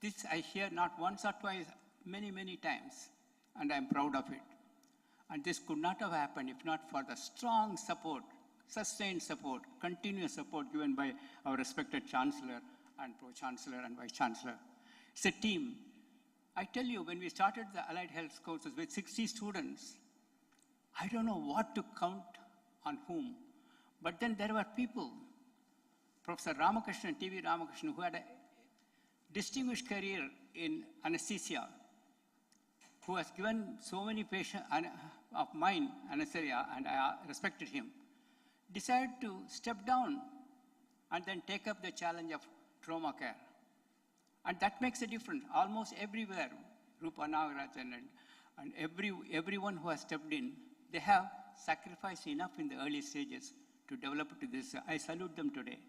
This I hear not once or twice, many, many times, and I'm proud of it. And this could not have happened if not for the strong support, sustained support, continuous support given by our respected Chancellor and Pro-Chancellor and Vice-Chancellor. It's a team. I tell you, when we started the allied health courses with 60 students, I don't know what to count on whom. But then there were people, Professor Ramachandra, T.V. Ramachandra, who had a distinguished career in anesthesia, who has given so many patients of mine anesthesia, and I respected him, decided to step down and then take up the challenge of trauma care. And that makes a difference. Almost everywhere, Rupa Nagarajan and everyone who has stepped in, they have sacrificed enough in the early stages to develop to this. I salute them today,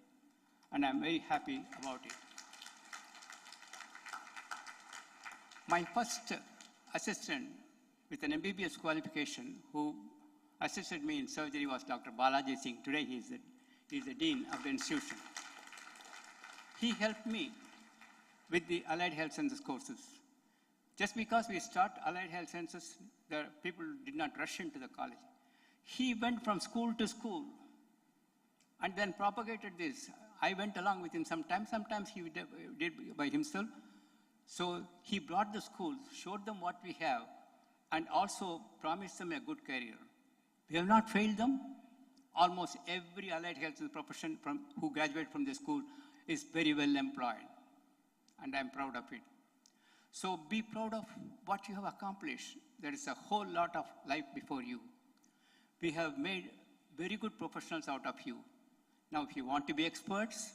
and I'm very happy about it. My first assistant with an MBBS qualification who assisted me in surgery was Dr. Balaji Singh. Today he's the dean of the institution. He helped me with the allied health sciences courses. Just because we start allied health sciences, the people did not rush into the college. He went from school to school and then propagated this. I went along with him sometimes he did by himself. So he brought the schools, showed them what we have, and also promised them a good career. We have not failed them. Almost every allied health profession who graduated from the school is very well employed, and I'm proud of it. So be proud of what you have accomplished. There is a whole lot of life before you. We have made very good professionals out of you. Now, if you want to be experts,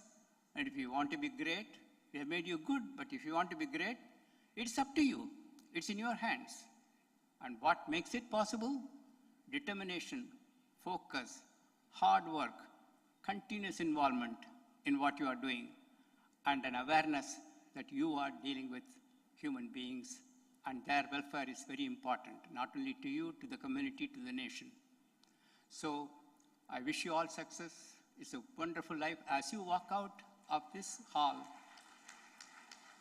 And if you want to be great, we have made you good, but if you want to be great, it's up to you. It's in your hands. And what makes it possible? Determination, focus, hard work, continuous involvement in what you are doing, and an awareness that you are dealing with human beings and their welfare is very important, not only to you, to the community, to the nation. So I wish you all success. It's a wonderful life. As you walk out of this hall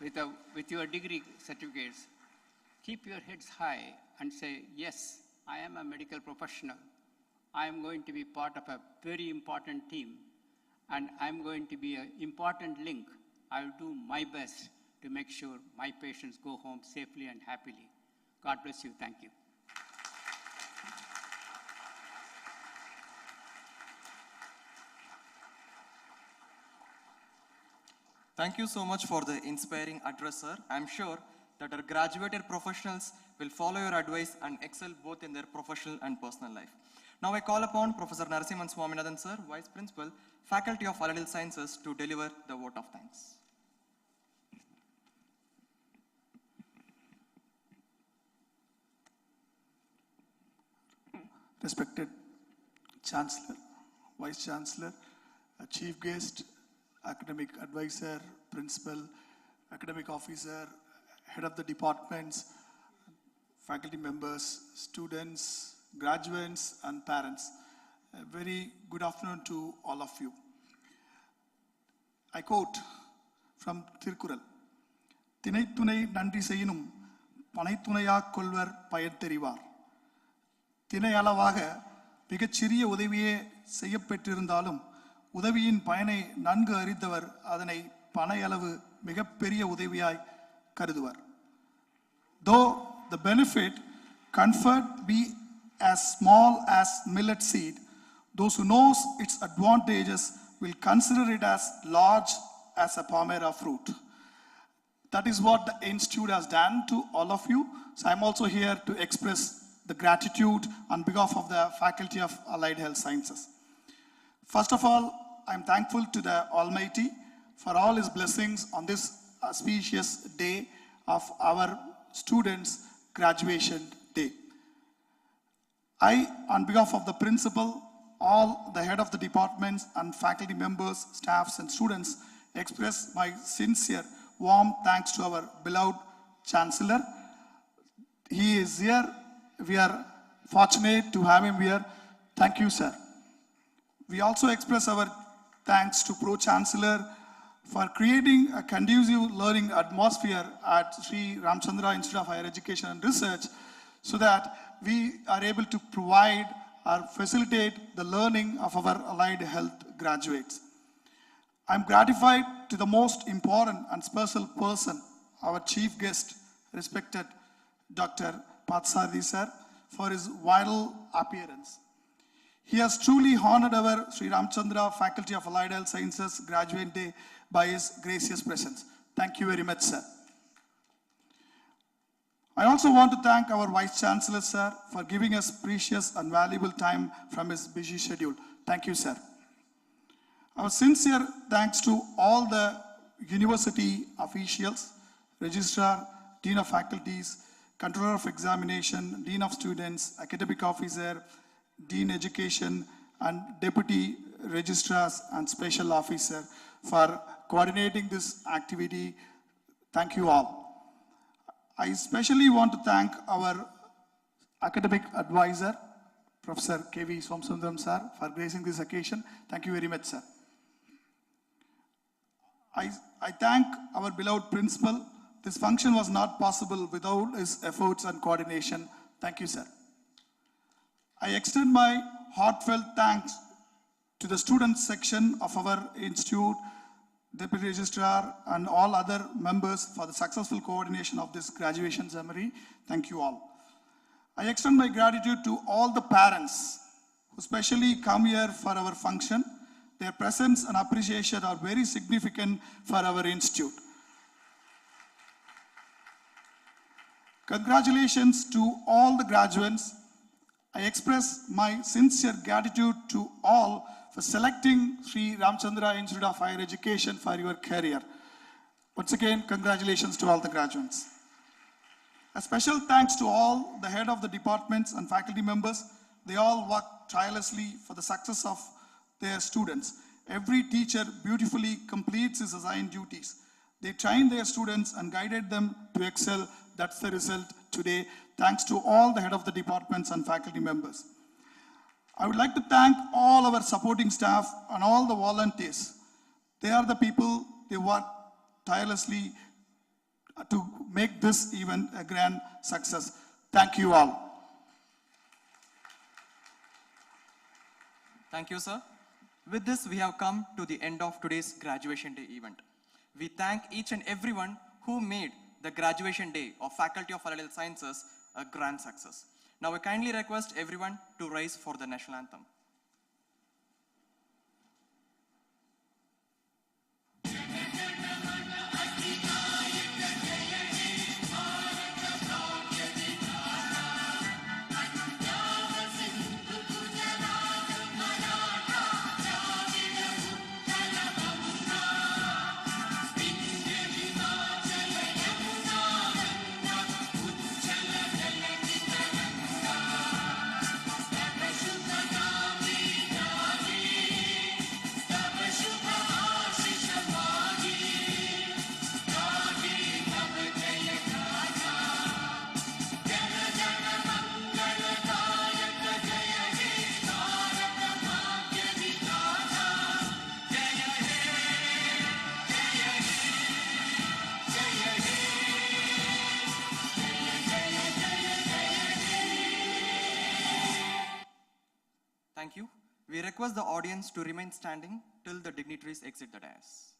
with your degree certificates, keep your heads high and say, yes, I am a medical professional. I am going to be part of a very important team, and I'm going to be an important link. I will do my best to make sure my patients go home safely and happily. God bless you. Thank you. Thank you so much for the inspiring address, sir. I'm sure that our graduated professionals will follow your advice and excel both in their professional and personal life. Now I call upon Professor Narasimhan Swaminathan, sir, Vice Principal, Faculty of Allied Health Sciences, to deliver the vote of thanks. Respected Chancellor, Vice Chancellor, Chief Guest, Academic Advisor, Principal, Academic Officer, Head of the Departments, faculty members, students, graduates, and parents. A very good afternoon to all of you. I quote from Thirukkural, "Thinaithunai nandri seyinum, panaithunaiyak kolvar payar therivar." தினை அளவாக மிகச்சிறிய உதவியே செய்யப்பட்டிருந்தாலும் உதவியின் பயனை நன்கு அறிந்தவர் அதனை பனையளவு மிகப்பெரிய உதவியாய் கருதுவர். Though the benefit conferred be as small as millet seed, those who knows its advantages will consider it as large as a palmyra fruit. That is what the institute has done to all of you. So I'm also here to express the gratitude on behalf of the Faculty of Allied Health Sciences. First of all, I'm thankful to the Almighty for all His blessings on this auspicious day of our students' graduation day. I, on behalf of the principal, all the head of the departments and faculty members, staffs and students, express my sincere, warm thanks to our beloved Chancellor. He is here. We are fortunate to have him here. Thank you, sir. We also express our thanks to Pro-Chancellor for creating a conducive learning atmosphere at Sri Ramachandra Institute of Higher Education and Research so that we are able to provide or facilitate the learning of our allied health graduates. I'm gratified to the most important and special person, our chief guest, respected Dr. Patsadi sir, for his vital appearance. He has truly honored our Sri Ramachandra Faculty of Allied Health Sciences Graduate Day by his gracious presence. Thank you very much, sir. I also want to thank our Vice Chancellor, sir, for giving us precious and valuable time from his busy schedule. Thank you, sir. Our sincere thanks to all the university officials, Registrar, Dean of Faculties, Controller of Examination, Dean of Students, Academic Officer, Dean Education, and Deputy Registrars and Special Officer for coordinating this activity. Thank you all. I especially want to thank our Academic Advisor, Professor K.V. Somsundaram sir, for gracing this occasion. Thank you very much, sir. I thank our beloved Principal. This function was not possible without his efforts and coordination. Thank you, sir. I extend my heartfelt thanks to the student section of our institute, Deputy Registrar, and all other members for the successful coordination of this graduation ceremony. Thank you all. I extend my gratitude to all the parents who specially come here for our function. Their presence and appreciation are very significant for our institute. Congratulations to all the graduates. I express my sincere gratitude to all for selecting Sri Ramachandra Institute of Higher Education for your career. Once again, congratulations to all the graduates. A special thanks to all the head of the departments and faculty members. They all work tirelessly for the success of their students. Every teacher beautifully completes his assigned duties. They trained their students and guided them to excel. That's the result today. Thanks to all the head of the departments and faculty members. I would like to thank all our supporting staff and all the volunteers. They are the people, they work tirelessly to make this event a grand success. Thank you all. Thank you, sir. With this, we have come to the end of today's graduation day event. We thank each and everyone who made the graduation day of Faculty of Allied Health Sciences a grand success. Now I kindly request everyone to rise for the national anthem. Thank you. We request the audience to remain standing till the dignitaries exit the dais.